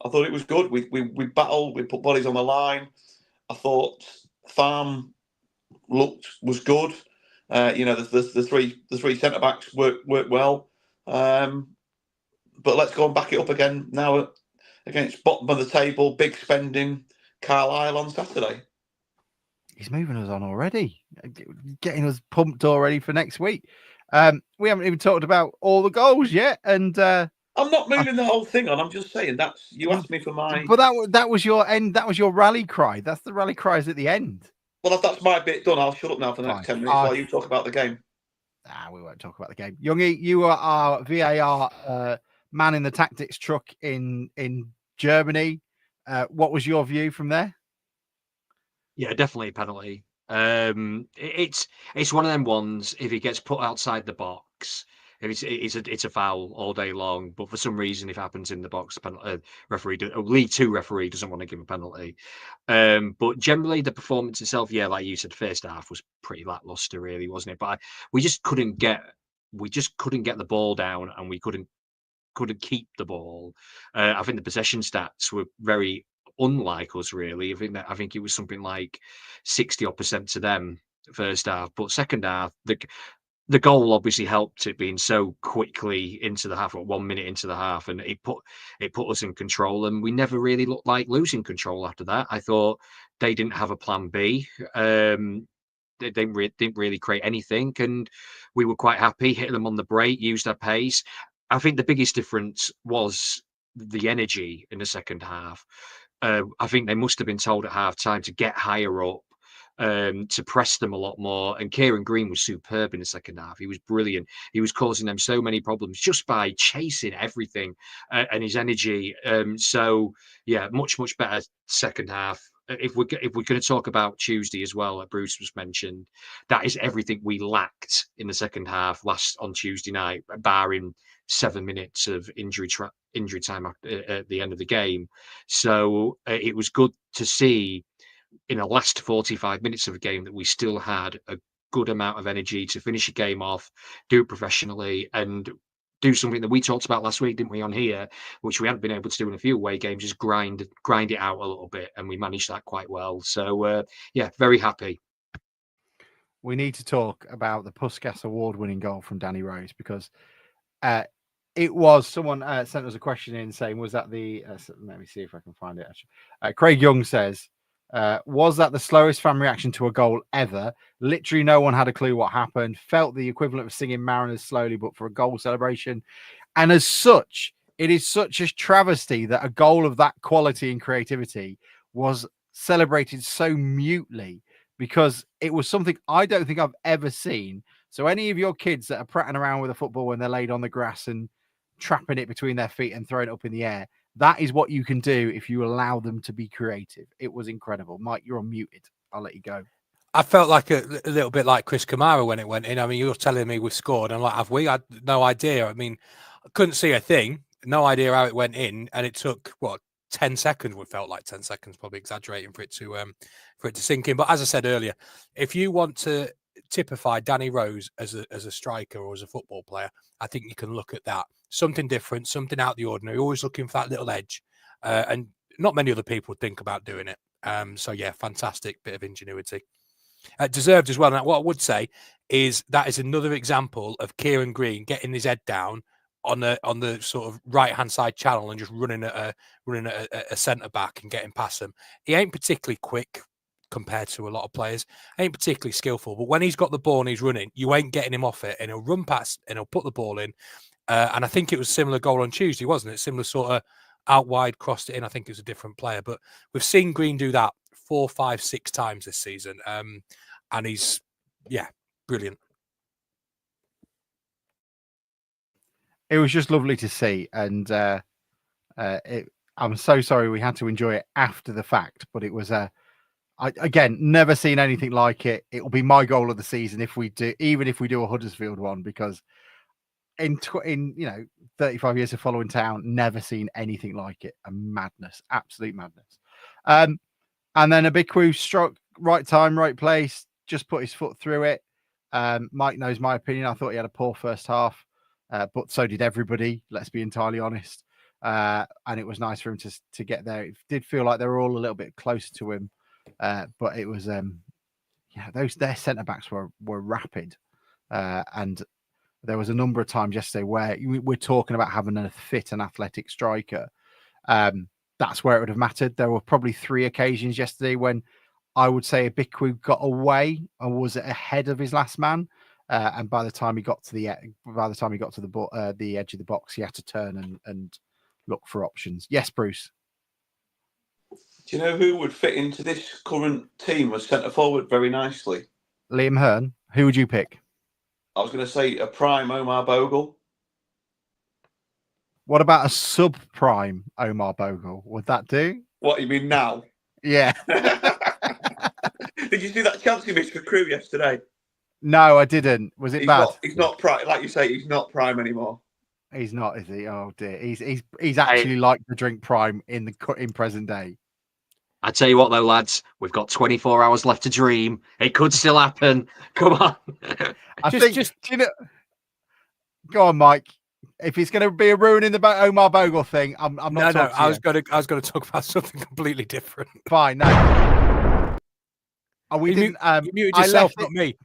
I thought it was good. We battled, we put bodies on the line. I thought Farm was good. The three centre backs worked well. But let's go and back it up again now against bottom of the table, big spending Carlisle on Saturday. He's moving us on already, getting us pumped already for next week. We haven't even talked about all the goals yet, and I'm not moving the whole thing on. I'm just saying you asked me for my. But that was your end. That was your rally cry. That's the rally cries at the end. Well, if that's my bit done, I'll shut up now for the next 10 minutes while you talk about the game. We won't talk about the game. Youngie, you are our VAR man in the tactics truck in Germany. What was your view from there? Yeah, definitely a penalty. It's one of them ones. If he gets put outside the box, it's a foul all day long. But for some reason, if it happens in the box, League Two referee doesn't want to give a penalty. But generally, the performance itself, yeah, like you said, first half was pretty lackluster, really, wasn't it? But we just couldn't get the ball down, and we couldn't keep the ball. I think the possession stats were very unlike us, really. I think it was something like 60% to them first half, but second half the goal obviously helped it being so quickly into the half, or 1 minute into the half, and it put us in control, and we never really looked like losing control after that. I thought they didn't have a plan B. They didn't really create anything, and we were quite happy, hitting them on the break, used our pace. I think the biggest difference was the energy in the second half. I think they must have been told at half time to get higher up, to press them a lot more. And Kieran Green was superb in the second half. He was brilliant. He was causing them so many problems just by chasing everything and his energy. So yeah, much better second half. If we're going to talk about Tuesday as well, like Bruce was mentioned, that is everything we lacked in the second half on Tuesday night, barring 7 minutes of injury time at the end of the game. So it was good to see in the last 45 minutes of a game that we still had a good amount of energy to finish a game off, do it professionally, and do something that we talked about last week, didn't we, on here, which we hadn't been able to do in a few away games, just grind it out a little bit, and we managed that quite well. So yeah, very happy. We need to talk about the Puskas award-winning goal from Danny Rose, because it was someone sent us a question in saying, was that the let me see if I can find it actually. Craig Young says, was that the slowest fan reaction to a goal ever? Literally no one had a clue what happened. Felt the equivalent of singing Mariners slowly, but for a goal celebration. And as such, it is such a travesty that a goal of that quality and creativity was celebrated so mutely, because it was something I don't think I've ever seen. So any of your kids that are prattling around with a football when they're laid on the grass and trapping it between their feet and throwing it up in the air, that is what you can do if you allow them to be creative. It was incredible. Mike, you're unmuted. I'll let you go. I felt like a little bit like Chris Kamara when it went in. I mean, you're telling me we scored. I'm like, have we? I had no idea. I mean, I couldn't see a thing. No idea how it went in. And it took, 10 seconds? It felt like 10 seconds, probably exaggerating, for it to sink in. But as I said earlier, if you want to typify Danny Rose as a striker or as a football player, I think you can look at that. Something different, something out of the ordinary, always looking for that little edge. And not many other people would think about doing it. So yeah, fantastic bit of ingenuity. Deserved as well. And what I would say is that is another example of Kieran Green getting his head down on the sort of right-hand side channel and just running at a centre back and getting past them. He ain't particularly quick compared to a lot of players, ain't particularly skillful, but when he's got the ball and he's running, you ain't getting him off it, and he'll run past and he'll put the ball in. And I think it was a similar goal on Tuesday, wasn't it? Similar sort of out wide, crossed it in. I think it was a different player, but we've seen Green do that 4, 5, 6 times this season. And he's, brilliant. It was just lovely to see. And I'm so sorry we had to enjoy it after the fact, but it was again, never seen anything like it. It will be my goal of the season even if we do a Huddersfield one, because in 35 years of following town, never seen anything like it. A madness, absolute madness. And then Abiku struck right time, right place, just put his foot through it. Mike knows my opinion. I thought he had a poor first half, but so did everybody. Let's be entirely honest. and it was nice for him to get there. It did feel like they were all a little bit closer to him, but it was their centre backs were rapid, and there was a number of times yesterday where we're talking about having a fit and athletic striker. That's where it would have mattered. There were probably 3 occasions yesterday when I would say Ibiku got away and was ahead of his last man. And by the time he got to the edge of the box, he had to turn and look for options. Yes, Bruce. Do you know who would fit into this current team as centre forward very nicely? Liam Hearn. Who would you pick? I was going to say a prime Omar Bogle. What about a sub-prime Omar Bogle? Would that do? What, you mean now? Yeah. Did you see that chance he missed for Crew yesterday? No, I didn't. Was it bad? He's not prime. Like you say, he's not prime anymore. He's not, is he? Oh dear. He's actually like the drink prime in present day. I tell you what, though, lads, we've got 24 hours left to dream. It could still happen. Come on. Go on, Mike. If it's going to be a ruin in the Omar Bogle thing, I'm not. No. I was going to talk about something completely different. Fine. No. You muted yourself, not me.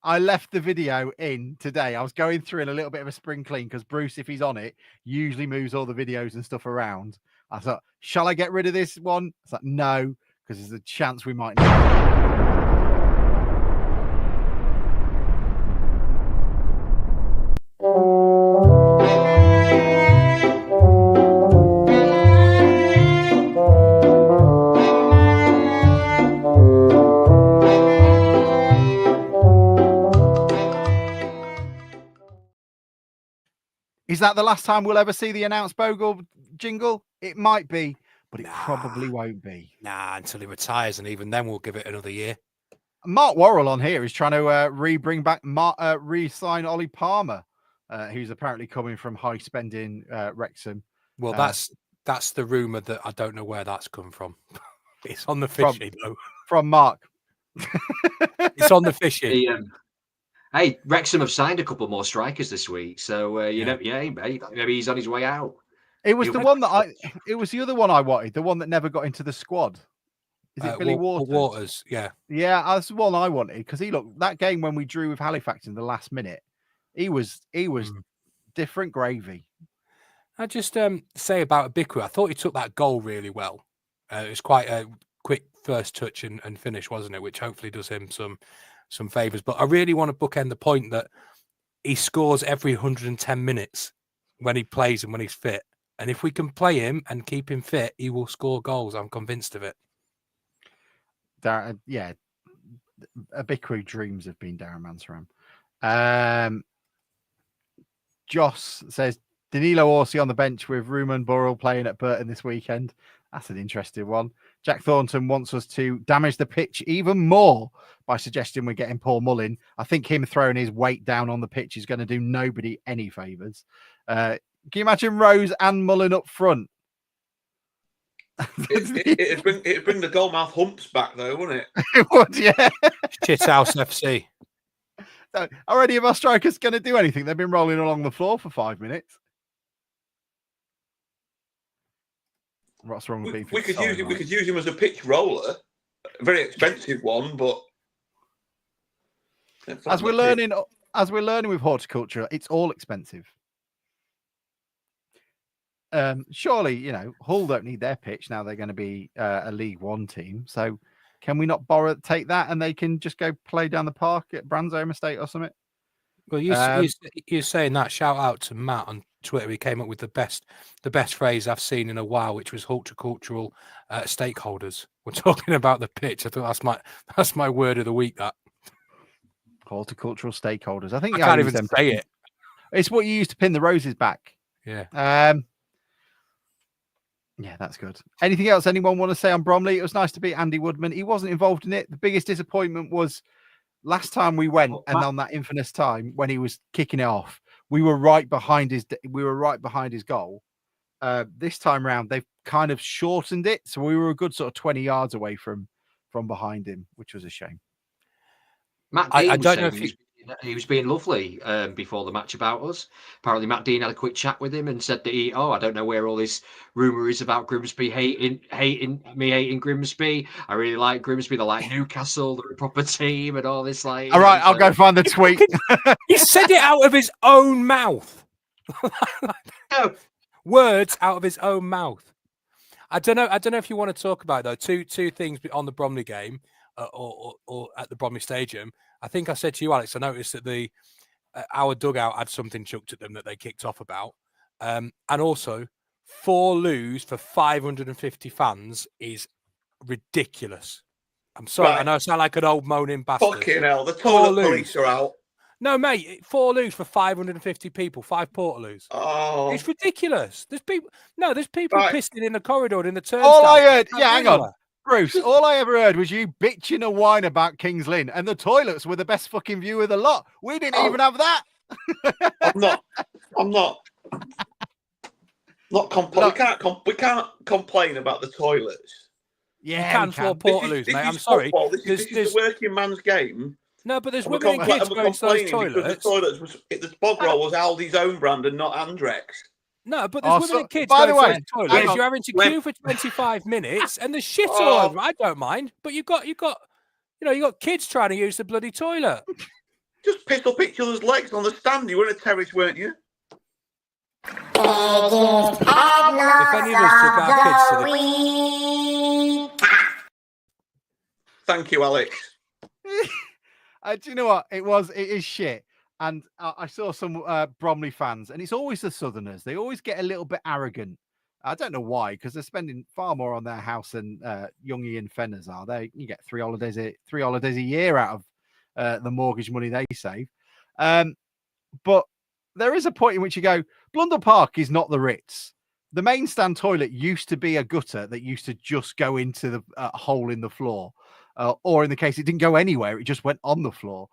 I left the video in today. I was going through in a little bit of a spring clean because Bruce, if he's on it, usually moves all the videos and stuff around. I thought, shall I get rid of this one? It's like, no, because there's a chance we might not. Is that the last time we'll ever see the announced Bogle jingle? It might be, but it probably won't be. Nah, until he retires, and even then we'll give it another year. Mark Worrell on here is trying to re-sign Ollie Palmer, who's apparently coming from high-spending Wrexham. Well, that's the rumour that I don't know where that's come from. It's on the fishy, though. From Mark. It's on the fishy. Hey, Wrexham have signed a couple more strikers this week, so maybe he's on his way out. It was the one that it was the other one I wanted, the one that never got into the squad. Is it Billy Waters? Waters, yeah. Yeah, that's the one I wanted because he looked that game when we drew with Halifax in the last minute. He was different gravy. I just say about Ibiku, I thought he took that goal really well. It was quite a quick first touch and finish, wasn't it? Which hopefully does him some favours. But I really want to bookend the point that he scores every 110 minutes when he plays and when he's fit. And if we can play him and keep him fit, he will score goals. I'm convinced of it. Yeah, Ibiku dreams of being Darren Mansaram. Joss says Danilo Orsi on the bench with Rumen Burrell playing at Burton this weekend. That's an interesting one. Jack Thornton wants us to damage the pitch even more by suggesting we're getting Paul Mullin. I think him throwing his weight down on the pitch is going to do nobody any favours. Can you imagine Rose and Mullin up front? It'd bring the goalmouth humps back, though, wouldn't it? It would, yeah. Shithouse FC. So, are any of our strikers going to do anything? They've been rolling along the floor for 5 minutes. What's wrong with being? We could use him as a pitch roller, a very expensive one, but as we're learning with horticulture, it's all expensive. Surely, Hull don't need their pitch now. They're going to be a League One team. So, can we not take that and they can just go play down the park at Brandsome Estate or something? Well, you're saying that. Shout out to Matt on Twitter. He came up with the best phrase I've seen in a while, which was horticultural stakeholders. We're talking about the pitch. I thought that's my word of the week. That horticultural stakeholders. I think I can't even say it. It's what you used to pin the roses back. Yeah. Yeah, that's good. Anything else anyone want to say on Bromley? It was nice to beat Andy Woodman. He wasn't involved in it. The biggest disappointment was last time we went, and on that infamous time when he was kicking it off, we were right behind his goal. This time round, they've kind of shortened it, so we were a good sort of 20 yards away from behind him, which was a shame. Matt, I don't know if he was being lovely before the match about us. Apparently, Matt Dean had a quick chat with him and said that I don't know where all this rumor is about Grimsby hating Grimsby. I really like Grimsby. They're like Newcastle. They're a proper team and all this. Like, All right, I'll go find the tweet. He said it out of his own mouth. No. Words out of his own mouth. I don't know if you want to talk about though two things on the Bromley game or at the Bromley Stadium. I think I said to you, Alex, I noticed that our dugout had something chucked at them that they kicked off about, and also 4 loos for 550 fans is ridiculous. I'm sorry, Right. I know I sound like an old moaning bastard. Fucking hell, the toilet loos. police are out. No, mate, 4 loos for 550 people, 5 portaloos. Oh, It's ridiculous. There's people Right. pissing in the corridor, in the turnstile. All I heard, yeah, hang on, Everywhere. Bruce. All I ever heard was you bitching and whine about Kings Lynn, and the toilets were the best fucking view of the lot. We didn't even have that. I'm not. We can't complain about the toilets. Yeah, can we for can. portaloos, This mate. is I'm sorry. football. This is There's- the working man's game. No, but there's And we're women and kids going to those complaining because toilets. the bog roll was Aldi's own brand and not Andrex. No, but there's Oh, women so- and kids by going the to way, those toilets. hang on. You're having to When- queue for 25 minutes, and there's shit all Oh. over. I don't mind, but you got kids trying to use the bloody toilet. Just piss up each other's legs on the stand. You were in a terrace, weren't you? If any of us took our kids to the Thank you, Alex. Do you know what? It is shit. And I saw some Bromley fans, and it's always the Southerners. They always get a little bit arrogant. I don't know why, because they're spending far more on their house than young Ian Fenners are. You get 3 holidays a year out of the mortgage money they save. But there is a point in which you go, Blundell Park is not the Ritz. The main stand toilet used to be a gutter that used to just go into the hole in the floor. Or in the case it didn't go anywhere, it just went on the floor.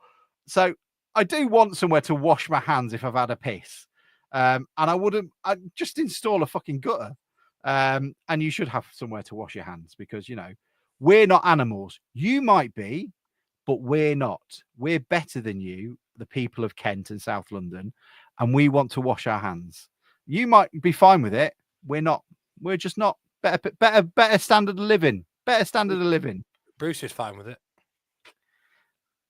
So I do want somewhere to wash my hands if I've had a piss. And I'd just install a fucking gutter. And you should have somewhere to wash your hands because, we're not animals. You might be, but we're not. We're better than you, the people of Kent and South London, and we want to wash our hands. You might be fine with it. We're not. We're just not. Better standard of living. Better standard of living. Bruce is fine with it.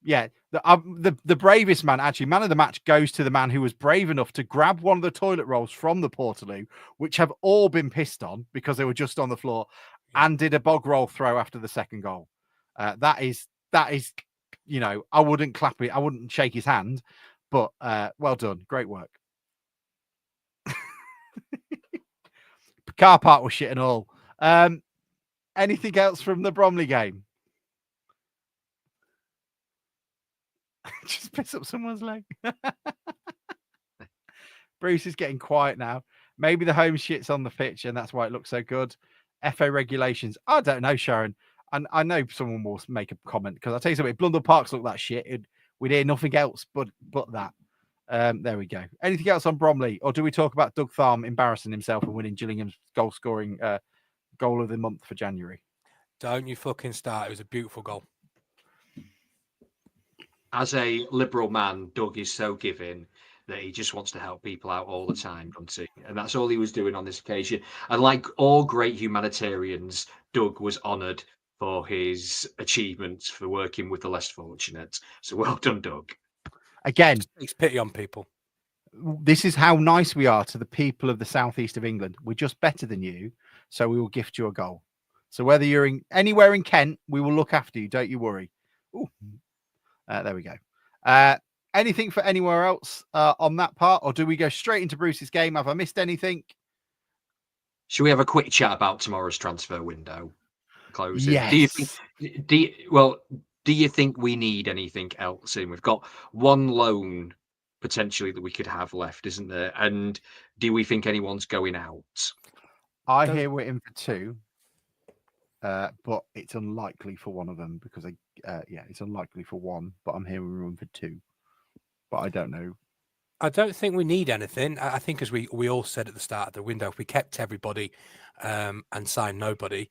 Yeah, the bravest man, actually, man of the match goes to the man who was brave enough to grab one of the toilet rolls from the Portaloo, which have all been pissed on because they were just on the floor, and did a bog roll throw after the second goal. That is, I wouldn't clap it, I wouldn't shake his hand, but well done, great work. Car park was shit and all. Anything else from the Bromley game? Just piss up someone's leg. Bruce is getting quiet now. Maybe the home shit's on the pitch and that's why it looks so good. FA regulations. I don't know, Sharon. And I know someone will make a comment because I'll tell you something. If Blundell Parks look that shit, we'd hear nothing else but that. There we go. Anything else on Bromley? Or do we talk about Doug Tharm embarrassing himself and winning Gillingham's goal scoring goal of the month for January? Don't you fucking start. It was a beautiful goal. As a liberal man, Doug is so giving that he just wants to help people out all the time, doesn't he? And that's all he was doing on this occasion. And like all great humanitarians, Doug was honoured for his achievements for working with the less fortunate. So well done, Doug. Again, Takes pity on people. This is how nice we are to the people of the southeast of England. We're just better than you, so we will gift you a goal. So whether you're anywhere in Kent, we will look after you. Don't you worry. Ooh. There we go. Anything for anywhere else on that part, or do we go straight into Bruce's game? Have I missed anything? Should we have a quick chat about tomorrow's transfer window closing? Yes. Do you think we need anything else in? We've got one loan potentially that we could have left, isn't there? And do we think anyone's going out? I hear we're in for 2, but it's unlikely for one of them because it's unlikely for one. But I'm hearing we're in for 2, but I don't know. I don't think we need anything. I think, as we all said at the start of the window, if we kept everybody and signed nobody,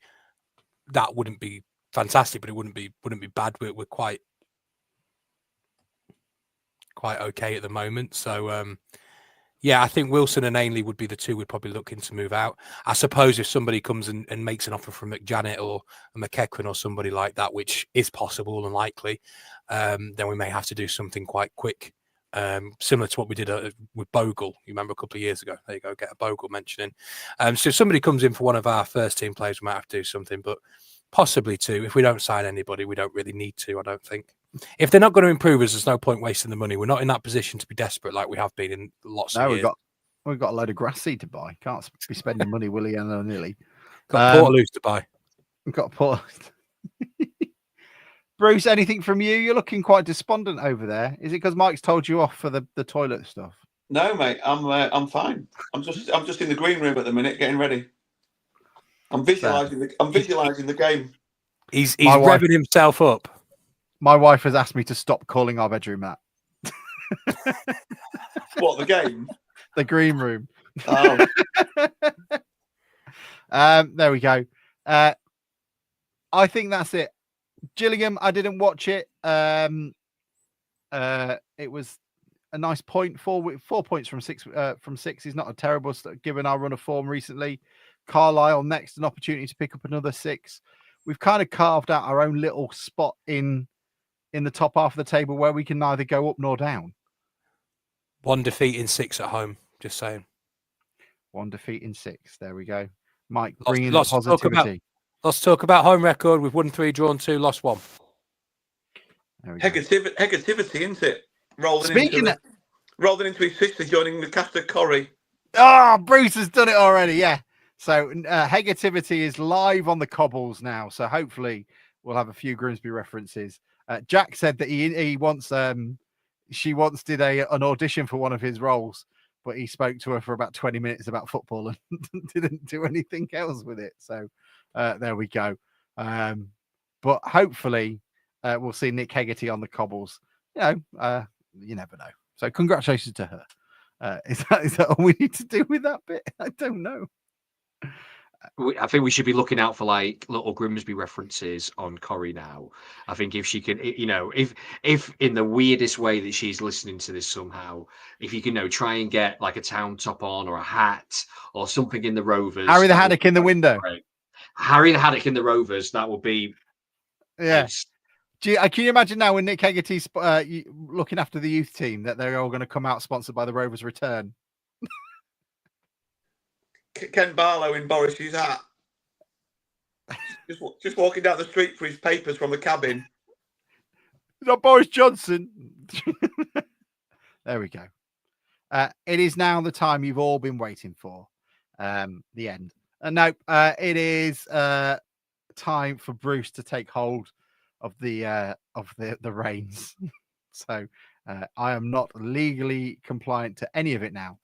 that wouldn't be fantastic, but it wouldn't be bad. We're quite quite okay at the moment. So yeah, I think Wilson and Ainley would be the two we'd probably looking to move out. I suppose if somebody comes and makes an offer from McJanet or a McEachran or somebody like that, which is possible and likely, then we may have to do something quite quick, similar to what we did with Bogle. You remember a couple of years ago? There you go, get a Bogle mentioning. So if somebody comes in for one of our first team players, we might have to do something, but possibly two. If we don't sign anybody, we don't really need to, I don't think. If they're not going to improve us, there's no point wasting the money. We're not in that position to be desperate like we have been in lots of years. We've got a load of grass seed to buy. Can't be spending money willy and nilly. Got Portaloos to buy. We've got Port. Bruce, anything from you? You're looking quite despondent over there. Is it because Mike's told you off for the toilet stuff? No, mate. I'm fine. I'm just in the green room at the minute, getting ready. I'm visualizing the game. He's revving himself up. My wife has asked me to stop calling our bedroom that. What, the game? The green room. Oh. There we go. I think that's it. Gillingham, I didn't watch it. It was a nice point. 4 points from six is not a terrible given our run of form recently. Carlisle next, an opportunity to pick up another 6. We've kind of carved out our own little spot in the top half of the table where we can neither go up nor down. 1 defeat in 6 at home. Just saying. 1 defeat in 6. There we go. Mike, bringing the positivity. Let's talk about home record. We've won 3, drawn 2, lost 1. Hegativity, isn't it? Rolling into his sister joining the cast of Corrie. Oh, Bruce has done it already. Yeah. So Hegativity is live on the cobbles now. So hopefully we'll have a few Grimsby references. Jack said that he wants she once did an audition for one of his roles, but he spoke to her for about 20 minutes about football and didn't do anything else with it. So there we go. But hopefully we'll see Nick Hegarty on the cobbles. You never know. So congratulations to her. Is that all we need to do with that bit? I don't know. I think we should be looking out for like little Grimsby references on Corrie now. I think if she can, if in the weirdest way that she's listening to this somehow, if you can try and get like a town top on or a hat or something in the Rovers. Harry the Haddock in the window. Harry the Haddock in the Rovers. That would be. Yeah. Nice. Can you imagine now when Nick Hegarty's looking after the youth team that they're all going to come out sponsored by the Rovers Return? Ken Barlow in Boris's hat. Just walking down the street for his papers from the cabin. Is that Boris Johnson? There we go. It is now the time you've all been waiting for. The end. No, it is time for Bruce to take hold of the reins. So I am not legally compliant to any of it now.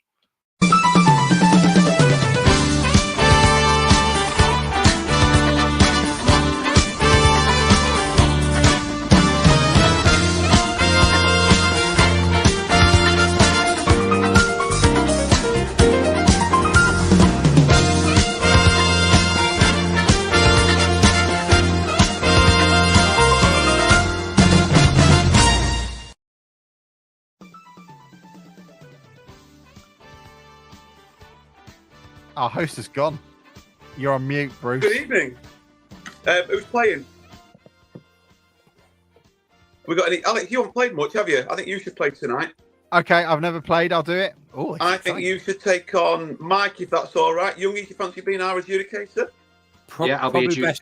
Our host is gone. You're on mute, Bruce. Good evening. Who's playing? We got any? Alex, you haven't played much, have you? I think you should play tonight. Okay, I've never played. I'll do it. Oh, I think you should take on Mike if that's all right. Youngie, you fancy being our adjudicator? Yeah, I'll be probably best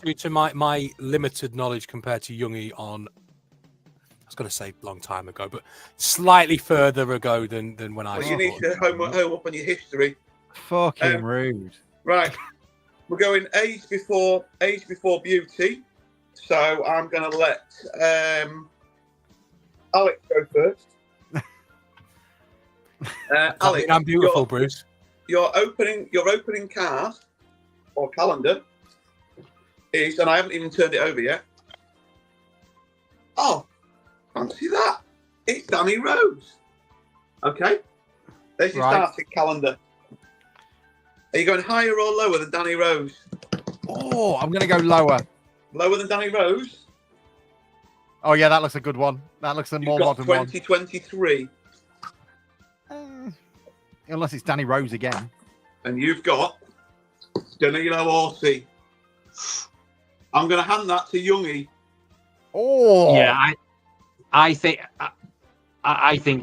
due to my limited knowledge compared to Youngie on. I was going to say long time ago, but slightly further ago than when I. Well, you need to home up on your history. Fucking rude. Right, we're going age before beauty. So I'm going to let Alex go first. Alex, I'm beautiful, Bruce. Your opening card or calendar is, and I haven't even turned it over yet. Oh, fancy that! It's Danny Rose. Okay, there's your starting calendar. Are you going higher or lower than Danny Rose? Oh, I'm going to go lower. Lower than Danny Rose? Oh yeah, that looks a good one. That looks a You've more got modern one. 2023. Unless it's Danny Rose again. And you've got Danilo Orsi. I'm going to hand that to Youngie. Oh Yeah, I think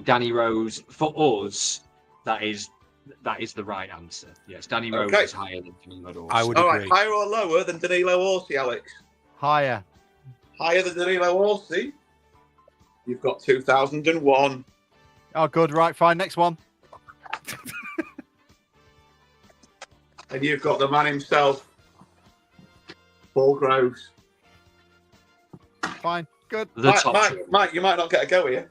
Danny Rose for us. That is the right answer. Yes, Danny Rose is higher than Danilo Orsi. I would All agree. right, higher or lower than Danilo Orsi, Alex? higher. Higher than Danilo Orsi? You've got 2001. Oh, good. Right, fine. Next one. And you've got the man himself, Paul Groves. Fine. Good. Mike, you might not get a go here.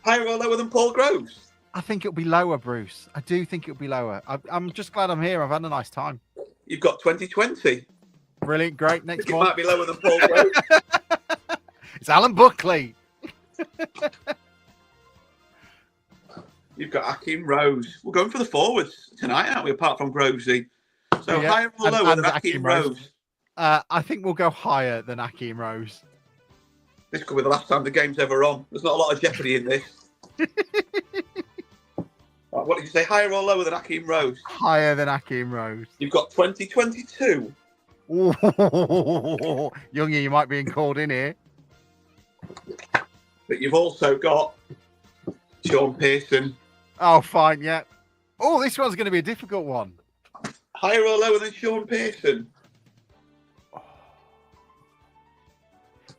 Higher or lower than Paul Groves? I think it'll be lower, Bruce. I do think it'll be lower. I'm just glad I'm here. I've had a nice time. You've got 2020. Brilliant. Great. Next It one. might be lower than Paul Groves. It's Alan Buckley. You've got Akeem Rose. We're going for the forwards tonight, aren't we? Apart from Grovesy. So Yeah, higher or lower and than Akeem Akeem Rose? Rose. I think we'll go higher than Akeem Rose. This could be the last time the game's ever on. There's not a lot of jeopardy in this. Right, what did you say? Higher or lower than Akeem Rose? Higher than Akeem Rose. You've got 2022. Ooh, Youngie, you might be called in here. But you've also got Sean Pearson. Oh, fine, yeah. Oh, this one's going to be a difficult one. Higher or lower than Sean Pearson?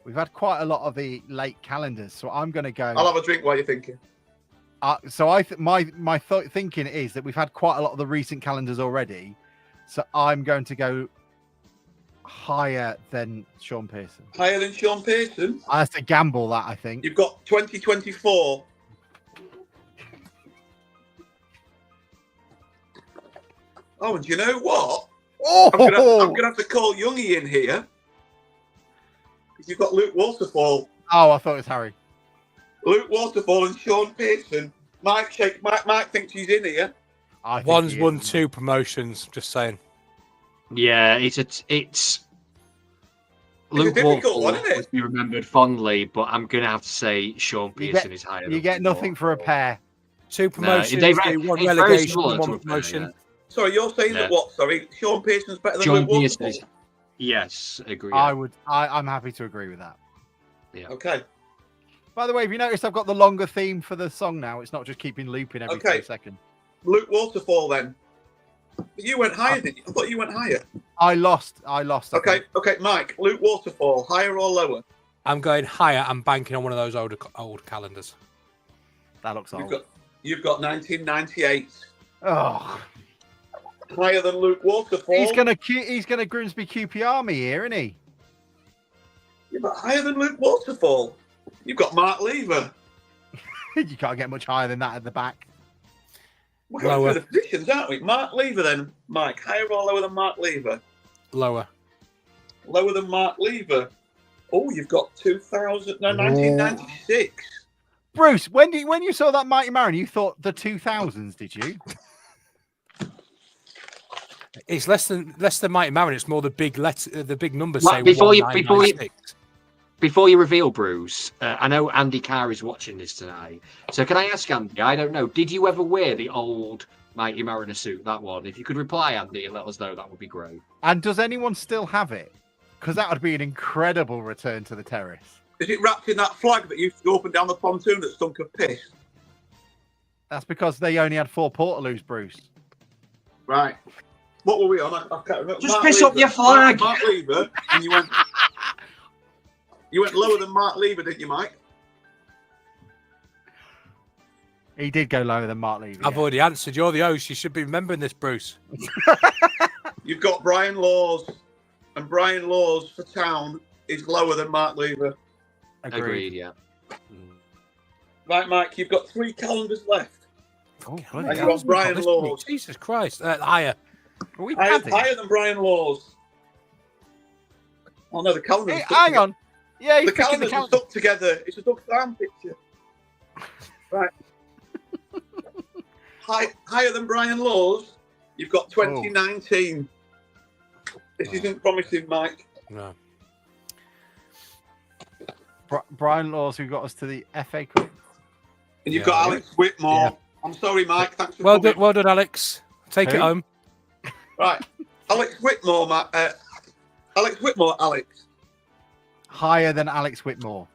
We've had quite a lot of the late calendars, so I'm going to go. I'll have a drink while you're thinking. So my thinking is that we've had quite a lot of the recent calendars already, so I'm going to go higher than Sean Pearson. Higher than Sean Pearson? I have to gamble that, I think. You've got 2024. Oh, and do you know what? Oh, I'm gonna have to call Youngie in here. Because you've got Luke Waterfall. Oh, I thought it was Harry. Luke Waterfall and Sean Pearson. Mike thinks he's in here. One's won 2 promotions. Just saying. Yeah, it's Luke a difficult Waterfall one, isn't it? would be remembered fondly, but I'm going to have to say Sean Pearson is higher. You get nothing for a pair. 2 promotions, they- one it's very relegation, similar to one a pair, promotion. yeah. Sorry, you're saying that what? Sorry, Sean Pearson's better than Sean Luke Pearson Waterfall? is, yes, agree. I'm happy to agree with that. Yeah. Okay. By the way, have you noticed I've got the longer theme for the song now? It's not just keeping looping every 2 seconds. Luke Waterfall then. You went higher, didn't you? I thought you went higher. I lost. I Okay, Mike. Luke Waterfall, higher or lower? I'm going higher. I'm banking on one of those old calendars. That looks old. You've got 1998. Oh, higher than Luke Waterfall. He's gonna Grimsby QPR me here, isn't he? Yeah, but higher than Luke Waterfall. You've got Mark Lever. You can't get much higher than that at the back. We're going through the positions, aren't we? Mark Lever then, Mike. Higher or lower than Mark Lever? Lower. Lower than Mark Lever. Oh, you've got 1996. Bruce, when you saw that Mighty Marin, you thought the 2000s, did you? It's less than Mighty Marin. It's more the big numbers. Well, say before you reveal, Bruce, I know Andy Carr is watching this tonight. So can I ask Andy? I don't know. Did you ever wear the old Mighty Mariner suit? That one. If you could reply, Andy, and let us know, that would be great. And does anyone still have it? Because that would be an incredible return to the terrace. Is it wrapped in that flag that used to go up and down the pontoon that stunk of piss? That's because they only had 4 Portaloos, Bruce. Right. What were we on? I can't remember. Just piss up your flag. Mark Lever, and you went lower than Mark Lever, didn't you, Mike? He did go lower than Mark Levy. I've already answered. You're the host. You should be remembering this, Bruce. You've got Brian Laws, and Brian Laws for Town is lower than Mark Lever. Agreed, yeah. Right, Mike, you've got 3 calendars left. Oh, and you've got Brian Laws. Jesus Christ. Higher. Higher than Brian Laws. Oh, no, the calendar. Hey, hang on. Yeah, the calendars are stuck together. It's a Doug Farm picture. Right. Higher than Brian Laws, you've got 2019. This isn't promising, Mike. No. Brian Laws, who got us to the FA Cup. And you've got Alex Whitmore. Yeah. I'm sorry, Mike. Thanks for Well coming. done, well done, Alex. Take it Who? home. Right. Alex Whitmore, Matt. Alex Whitmore, Alex. Higher than Alex Whitmore.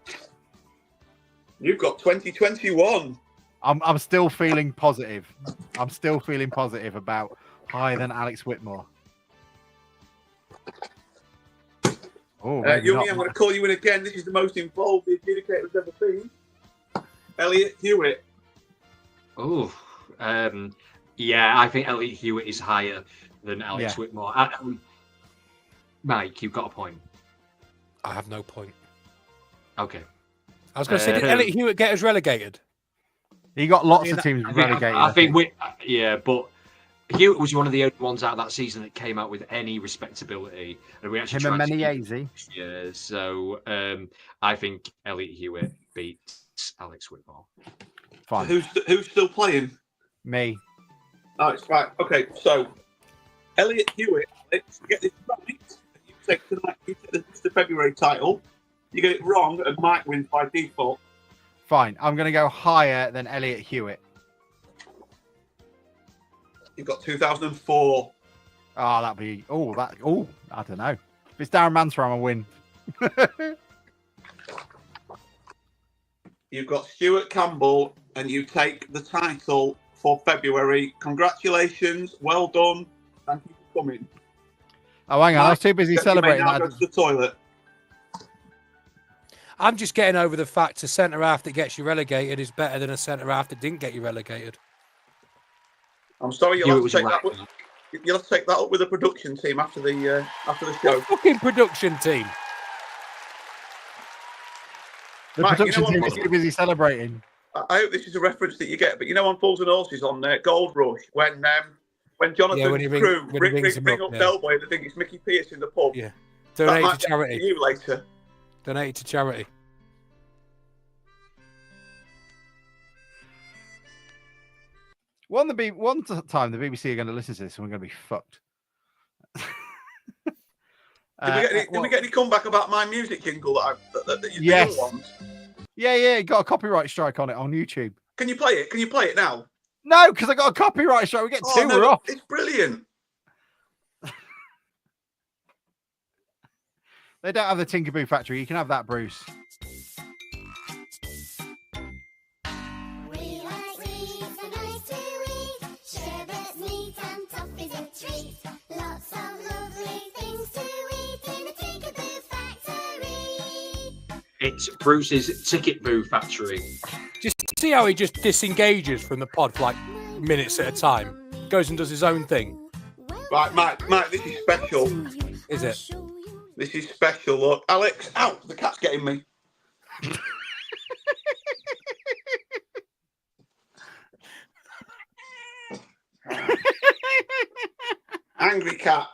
You've got 2021. I'm still feeling positive. I'm still feeling positive about higher than Alex Whitmore. Oh, maybe Youngie, not. I'm going to call you in again. This is the most involved the adjudicator's ever been. Elliot Hewitt. Oh, yeah, I think Elliot Hewitt is higher than Alex Whitmore. Mike, you've got a point. I have no point. Okay. I was going to say, did Elliot Hewitt get us relegated? He got lots of teams relegated. I think but Hewitt was one of the only ones out of that season that came out with any respectability, and we actually him and tried Menzies. Yeah, so I think Elliot Hewitt beats Alex Whitmore. Fine. Who's still playing? Me. Oh, it's right. Okay, so Elliot Hewitt, Alex, get this right. You take tonight. You take the Mr. February title. You get it wrong, and Mike wins by default. Fine. I'm going to go higher than Elliot Hewitt. You've got 2004. Oh, that'd be. I don't know. If it's Darren Mansfield, I win. You've got Stuart Campbell, and you take the title for February. Congratulations. Well done. Thank you for coming. Oh, hang on. I was too busy celebrating You may now that. go to the toilet. I'm just getting over the fact a centre half that gets you relegated is better than a centre half that didn't get you relegated. I'm sorry, you'll have to take that up with the production team after the show. What fucking production team? The Mike, production you know team what- is too busy celebrating. I hope this is a reference that you get, but you know on Fools and Horses on Gold Rush when Jonathan's when he crew rings him bring up, up yeah. Bellboy and they think it's Mickey Pearce in the pub. Yeah. That Donate might to charity. be you later. Donate to charity. One time the BBC are going to listen to this and we're going to be fucked. Did we get any comeback about my music jingle that you Yes. want? Yeah, it got a copyright strike on it on YouTube. Can you play it? Can you play it now? No, because I got a copyright strike. We get two, we're off. It's brilliant. They don't have the Tinkerboo factory. You can have that, Bruce. We like sweets and nice to eat. Sherbet's neat and toffee's a treat. Lots of lovely things to eat in the Tinkerboo factory. It's Bruce's Ticket Boo Factory. Just see how he just disengages from the pod for like minutes at a time. Goes and does his own thing. Right, Mike, this is special. Is it? This is special. Look, Alex, ow, the cat's getting me. Angry cat.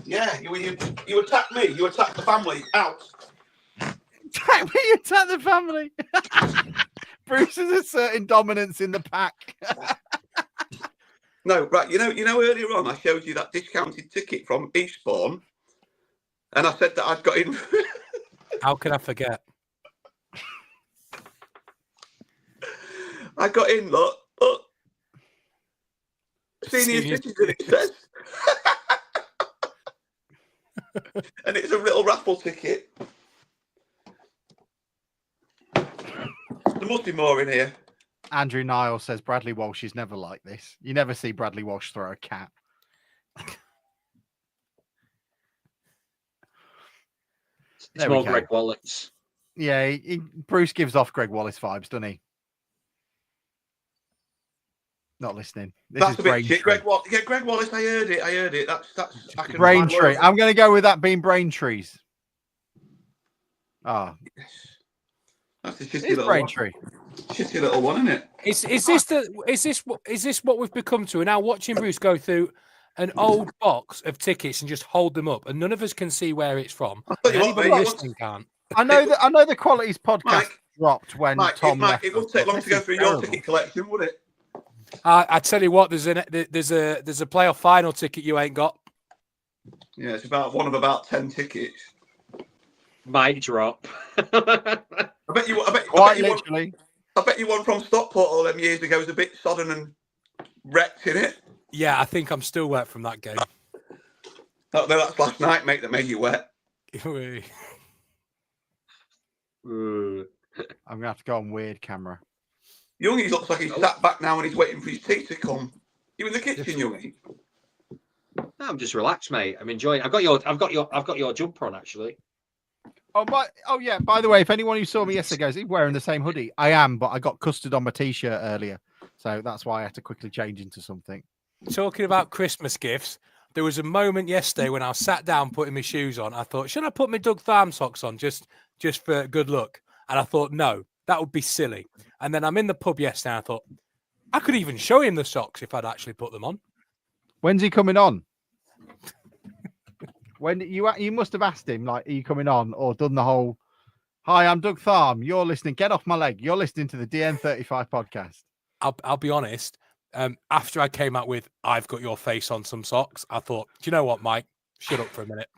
Yeah, you attacked me. You attacked the family. Out. Attack me, attack the family. Bruce is asserting dominance in the pack. No, right. You know. Earlier on, I showed you that discounted ticket from Eastbourne, and I said that I'd got in. How can I forget? I got in. Look. Senior citizen, it says. And it's a little raffle ticket. There must be more in here. Andrew Niles says Bradley Walsh is never like this. You never see Bradley Walsh throw a cat. It's more Greg Wallace. Yeah, Bruce gives off Greg Wallace vibes, doesn't he? Not listening. That's a bit shit. Greg Wallace. Yeah, Greg Wallace. I heard it. That's. I can Braintree. I'm going to go with that being Braintree's. Ah, that's a shitty it's little Braintree. one. Shitty little one, isn't it? Is this what we've become to? And now watching Bruce go through an old box of tickets and just hold them up, and none of us can see where it's from. Anybody listening can't. I know the Qualities podcast dropped when Tom left. It won't take long to go through your ticket collection, would it? I tell you what, there's a playoff final ticket you ain't got. Yeah, it's one of about 10 tickets. Mic drop. I bet you. Quite literally. I bet you one from Stockport all them years ago was a bit sodden and wrecked in it. Yeah, I think I'm still wet from that game. No, that's last night, mate, that made you wet. I'm gonna have to go on weird camera. Youngie looks like he's sat back now and he's waiting for his tea to come. You in the kitchen, Youngie? No, I'm just relaxed, mate. I'm enjoying. I've got your jumper on actually. Oh yeah. By the way, if anyone who saw me yesterday goes, "He's wearing the same hoodie," I am, but I got custard on my t-shirt earlier, so that's why I had to quickly change into something. Talking about Christmas gifts, there was a moment yesterday when I sat down putting my shoes on. I thought, should I put my Doug Farm socks on just for good luck? And I thought, no, that would be silly. And then I'm in the pub yesterday. And I thought I could even show him the socks if I'd actually put them on. When's he coming on? When you must have asked him, like, are you coming on, or done the whole, "Hi, I'm Doug Tharm. You're listening. Get off my leg. You're listening to the DN35 podcast." I'll be honest. After I came out with, "I've got your face on some socks," I thought, do you know what, Mike? Shut up for a minute.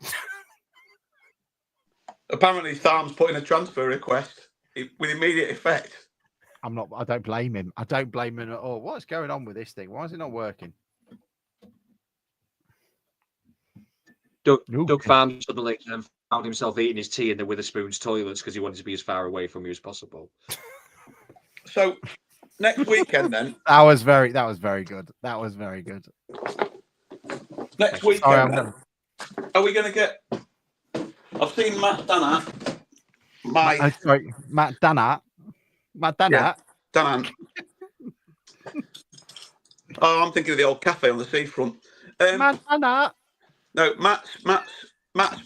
Apparently, Tharm's put in a transfer request with immediate effect. I don't blame him. I don't blame him at all. What's going on with this thing? Why is it not working? Doug Farm suddenly found himself eating his tea in the Witherspoon's toilets because he wanted to be as far away from you as possible. So next weekend, then. That was very good. That was very good. Next weekend, then, are we going to get? I've seen Matt Dannat. Matt Dannat. Matt Dannat. Yeah, Dannat. Oh, I'm thinking of the old cafe on the seafront. Matt Dannat. No, Matt's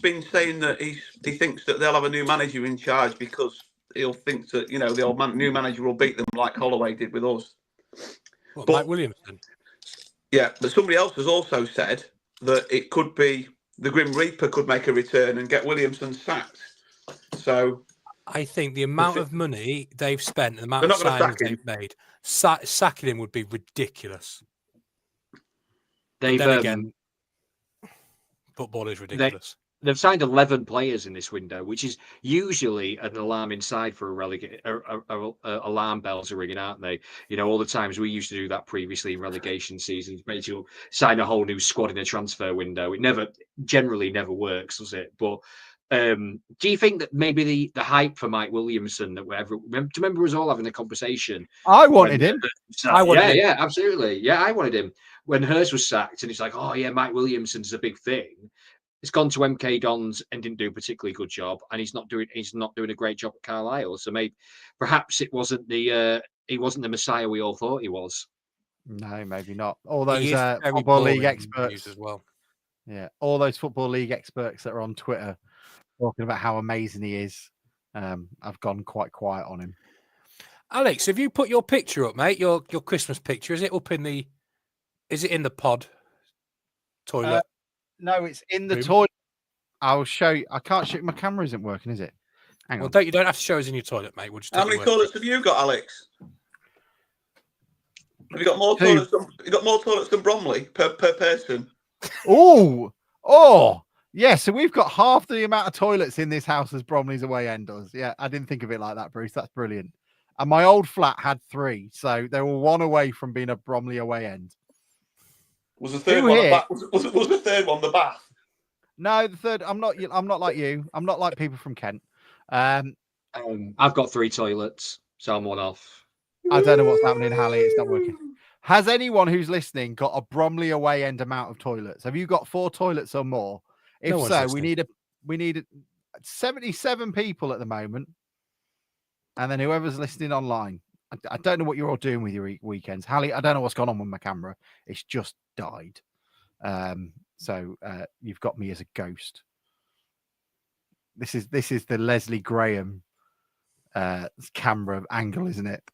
been saying that he thinks that they'll have a new manager in charge because he'll think that the new manager will beat them like Holloway did with us. What, Mike Williamson? Yeah, but somebody else has also said that it could be the Grim Reaper could make a return and get Williamson sacked. So I think the amount of money they've spent, the amount They're of not gonna signings sack him. they've made, sacking him would be ridiculous. They've Then again, football is ridiculous. They've signed 11 players in this window, which is usually an alarming side for alarm bells are ringing, aren't they? All the times we used to do that previously in relegation seasons, made you sign a whole new squad in a transfer window. It generally never works, does it? But do you think that maybe the hype for Mike Williamson that remember us all having a conversation? I wanted him. Yeah, absolutely. Yeah, I wanted him when Hurst was sacked, and it's like, oh yeah, Mike Williamson's a big thing. He's gone to MK Dons and didn't do a particularly good job, and he's not doing a great job at Carlisle. So perhaps he wasn't the Messiah we all thought he was. No, maybe not. All those football league experts as well. Yeah, all those football league experts that are on Twitter talking about how amazing he is. I've gone quite quiet on him. Alex, have you put your picture up, mate? Your Christmas picture, is it up in the? Is it in the pod toilet? No, it's in the toilet. I'll show you. I can't show you. My camera isn't working, is it? Hang on. You don't have to show us in your toilet, mate. We'll just How many toilets have you got, Alex? Have you got more toilets? You got more toilets than Bromley per person? Oh, yeah. So we've got half the amount of toilets in this house as Bromley's away end does. Yeah, I didn't think of it like that, Bruce. That's brilliant. And my old flat had 3, so they were one away from being a Bromley away end. Was the third one the bath? Was the third one the bath? No, the third. I'm not like you. I'm not like people from Kent. I've got 3 toilets, so I'm one off. I don't know what's happening, Hallie. It's not working. Has anyone who's listening got a Bromley away end amount of toilets? Have you got 4 toilets or more? If so, we need 77 people at the moment, and then whoever's listening online. I don't know what you're all doing with your weekends, Hallie. I don't know what's gone on with my camera. It's just died. So you've got me as a ghost. This is the Leslie Graham camera angle, isn't it?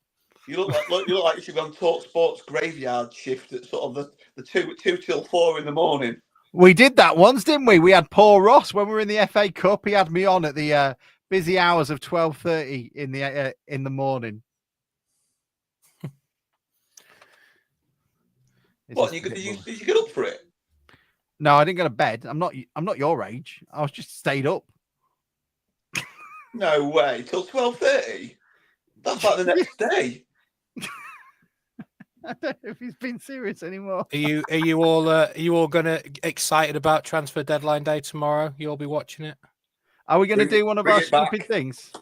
You look like you should be on Talk Sports graveyard shift at sort of the 2 till 4 in the morning. We did that once, didn't we? We had Paul Ross when we were in the FA Cup. He had me on at the busy hours of 12:30 in the morning. What? Did you get up for it? No, I didn't go to bed. I'm not your age. I was just stayed up. No way. Till 12:30. That's like the next day. I don't know if he's been serious anymore. Are you all gonna excited about transfer deadline day tomorrow? You'll be watching it. Are we going to do one of bring our it back. stupid things?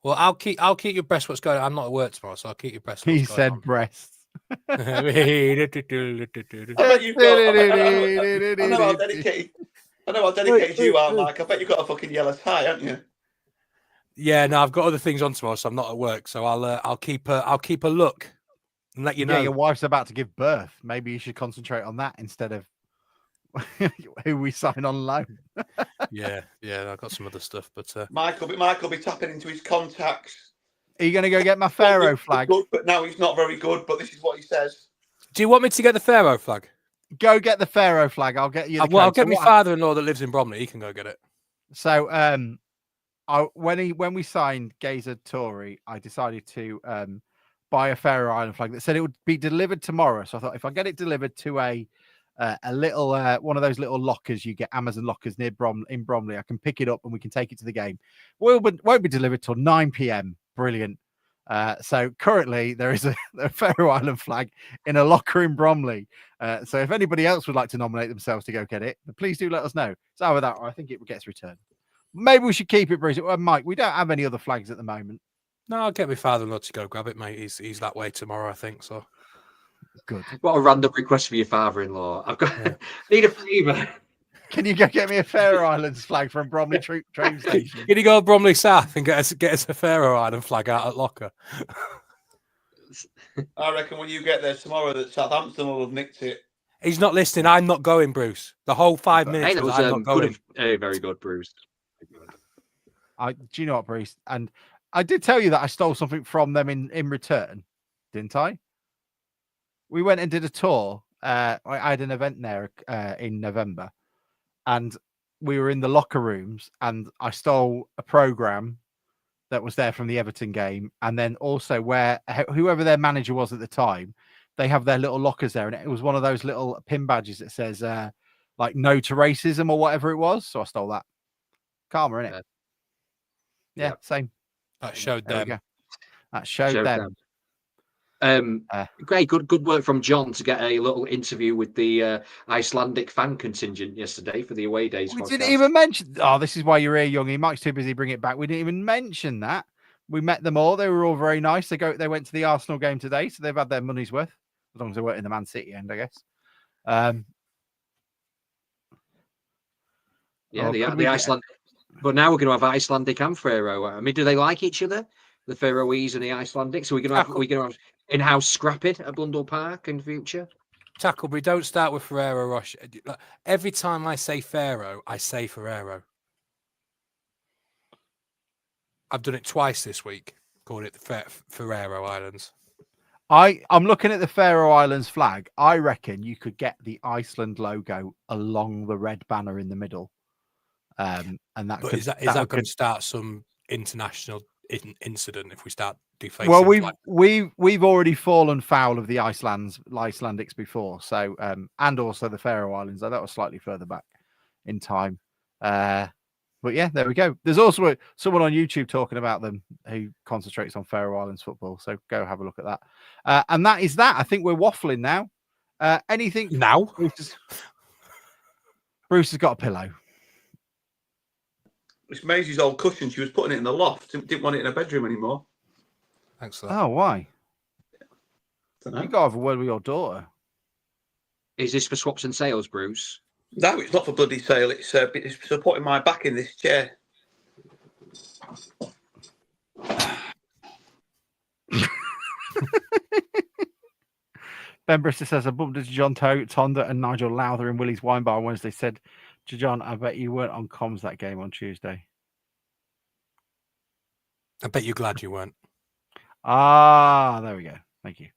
Well, I'll keep you abreast what's going on. I'm not at work tomorrow, so I'll keep you abreast. He What's going said on. breasts. I bet you've got. I know how dedicated. I know how dedicated you are, Mike. I bet you've got a fucking yellow tie, haven't you? Yeah, no, I've got other things on tomorrow, so I'm not at work. So I'll keep a look and let you know. Yeah, your wife's about to give birth. Maybe you should concentrate on that instead of who we sign on loan. yeah, I've got some other stuff, but Mike will be tapping into his contacts. Are you going to go get my Pharaoh flag? Good, but now he's not very good. But this is what he says. do you want me to get the Pharaoh flag? Go get the Pharaoh flag. I'll get you. The Well, I'll code. get So my what- father-in-law that lives in Bromley. He can go get it. So when we signed Gazer Tory, I decided to buy a Faroe Island flag that said it would be delivered tomorrow. So I thought if I get it delivered to a little one of those little lockers you get, Amazon lockers near in Bromley, I can pick it up and we can take it to the game. Won't be delivered till 9 p.m. Brilliant. So currently there is a Faroe Island flag in a locker in Bromley. So if anybody else would like to nominate themselves to go get it, please do let us know. It's either that or I think it gets returned. Maybe we should keep it, Bruce. Well, Mike, we don't have any other flags at the moment. No, I'll get my father-in-law to go grab it, mate. He's that way tomorrow, I think. So good. What a random request for your father-in-law. I've got need a favour. Can you go get me a Faroe Islands flag from Bromley train station? Can you go to Bromley South and get us a Faroe Island flag out at locker? I reckon when you get there tomorrow, that Southampton will have nicked it. He's not listening. I'm not going, Bruce. The whole 5 minutes. Hey, that was I'm not going. good, very good, Bruce. Do you know what, Bruce? And I did tell you that I stole something from them in return, didn't I? We went and did a tour. I had an event there in November, and we were in the locker rooms, and I stole a program that was there from the Everton game, and then also where whoever their manager was at the time, they have their little lockers there, and it was one of those little pin badges that says like "No to Racism" or whatever it was. So I stole that. Karma, innit? Yeah, same. That showed There we them. go. That showed them. Great, good work from John to get a little interview with the Icelandic fan contingent yesterday for the away days. We podcast. didn't even mention. Oh, this is why you're here, Youngie. Mike's too busy bringing it back. We didn't even mention that. We met them all. They were all very nice. They went to the Arsenal game today, so they've had their money's worth as long as they weren't in the Man City end, I guess. Yeah, the Iceland. But now we're going to have Icelandic and Faroe. I mean, do they like each other, the Faroese and the Icelandic? So we're going to have in-house scrapping at Blundell Park in the future. Tacklebury, don't start with Ferrero Rocher. Every time I say Pharaoh, I say Ferrero. I've done it twice this week, calling it the Ferrero Islands. I'm looking at the Faroe Islands flag. I reckon you could get the Iceland logo along the red banner in the middle. And that But could, is that going to start some international incident if we start defacing? Well, we've already fallen foul of the Icelandics before, so and also the Faroe Islands. That was slightly further back in time. But yeah, there we go. There's also someone on YouTube talking about them who concentrates on Faroe Islands football. So go have a look at that. And that is that. I think we're waffling now. Anything now? Bruce has got a pillow. It's Maisie's old cushion. She was putting it in the loft. Didn't want it in her bedroom anymore. Thanks, sir. Oh, why? You got to have a word with your daughter. Is this for swaps and sales, Bruce? No, it's not for bloody sale. It's supporting my back in this chair. Ben Brister says, I bumped into John Tonda and Nigel Lowther in Willie's Wine Bar on Wednesday. Said to John, I bet you weren't on comms that game on Tuesday. I bet you're glad you weren't. Ah, there we go. Thank you.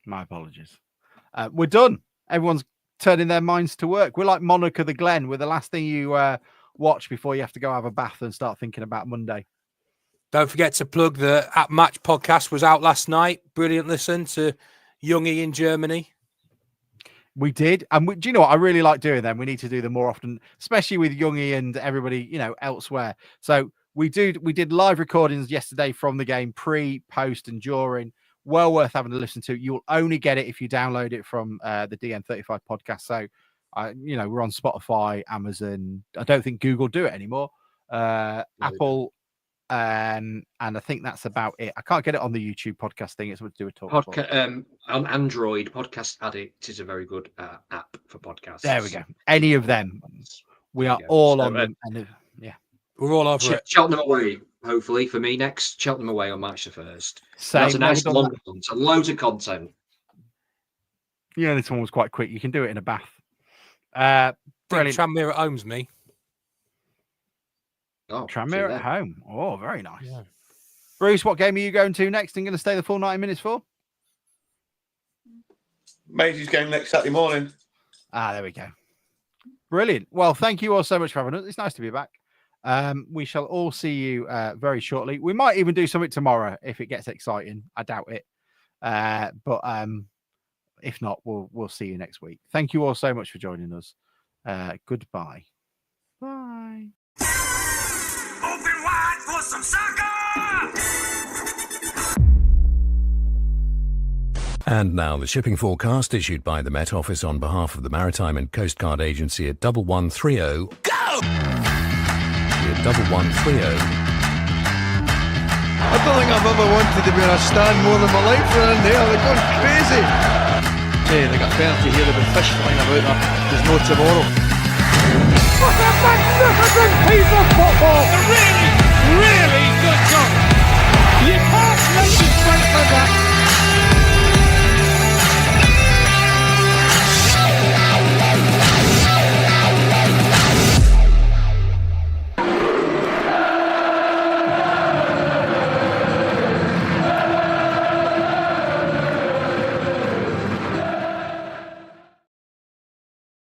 My apologies. We're done. Everyone's turning their minds to work. We're like Monica the Glen. We're the last thing you watch before you have to go have a bath and start thinking about Monday. Don't forget to plug the At Match podcast was out last night. Brilliant listen to Youngie in Germany. We did. And do you know what? I really like doing them. We need to do them more often, especially with Youngie and everybody, elsewhere. So We did live recordings yesterday from the game, pre, post, and during. Well worth having to listen to. You'll only get it if you download it from the DN35 podcast. So, we're on Spotify, Amazon. I don't think Google do it anymore. Apple, and I think that's about it. I can't get it on the YouTube podcast thing. It's what to do with talk. On Android, Podcast Addict is a very good app for podcasts. There we go. Any of them. We are all on them. And we're all over it. Cheltenham away, hopefully, for me next. Cheltenham away on March the 1st. That's a nice long one. So loads of content. Yeah, this one was quite quick. You can do it in a bath. Brilliant. Tranmere at home's me. Oh, Tranmere at home. Oh, very nice. Yeah. Bruce, what game are you going to next and going to stay the full 90 minutes for? Maisie's game next Saturday morning. There we go. Brilliant. Well, thank you all so much for having us. It's nice to be back. We shall all see you very shortly. We might even do something tomorrow if it gets exciting. I doubt it. But if not, we'll see you next week. Thank you all so much for joining us. Goodbye. Bye. Open wide for some soccer! And now the shipping forecast issued by the Met Office on behalf of the Maritime and Coast Guard Agency at 1130. Go! At 1130. I don't think I've ever wanted to be in a stand more than my life around there. They're going crazy. Hey, they got penalty here. There'll be fish flying about there. There's no tomorrow. What a magnificent piece of football! A really, really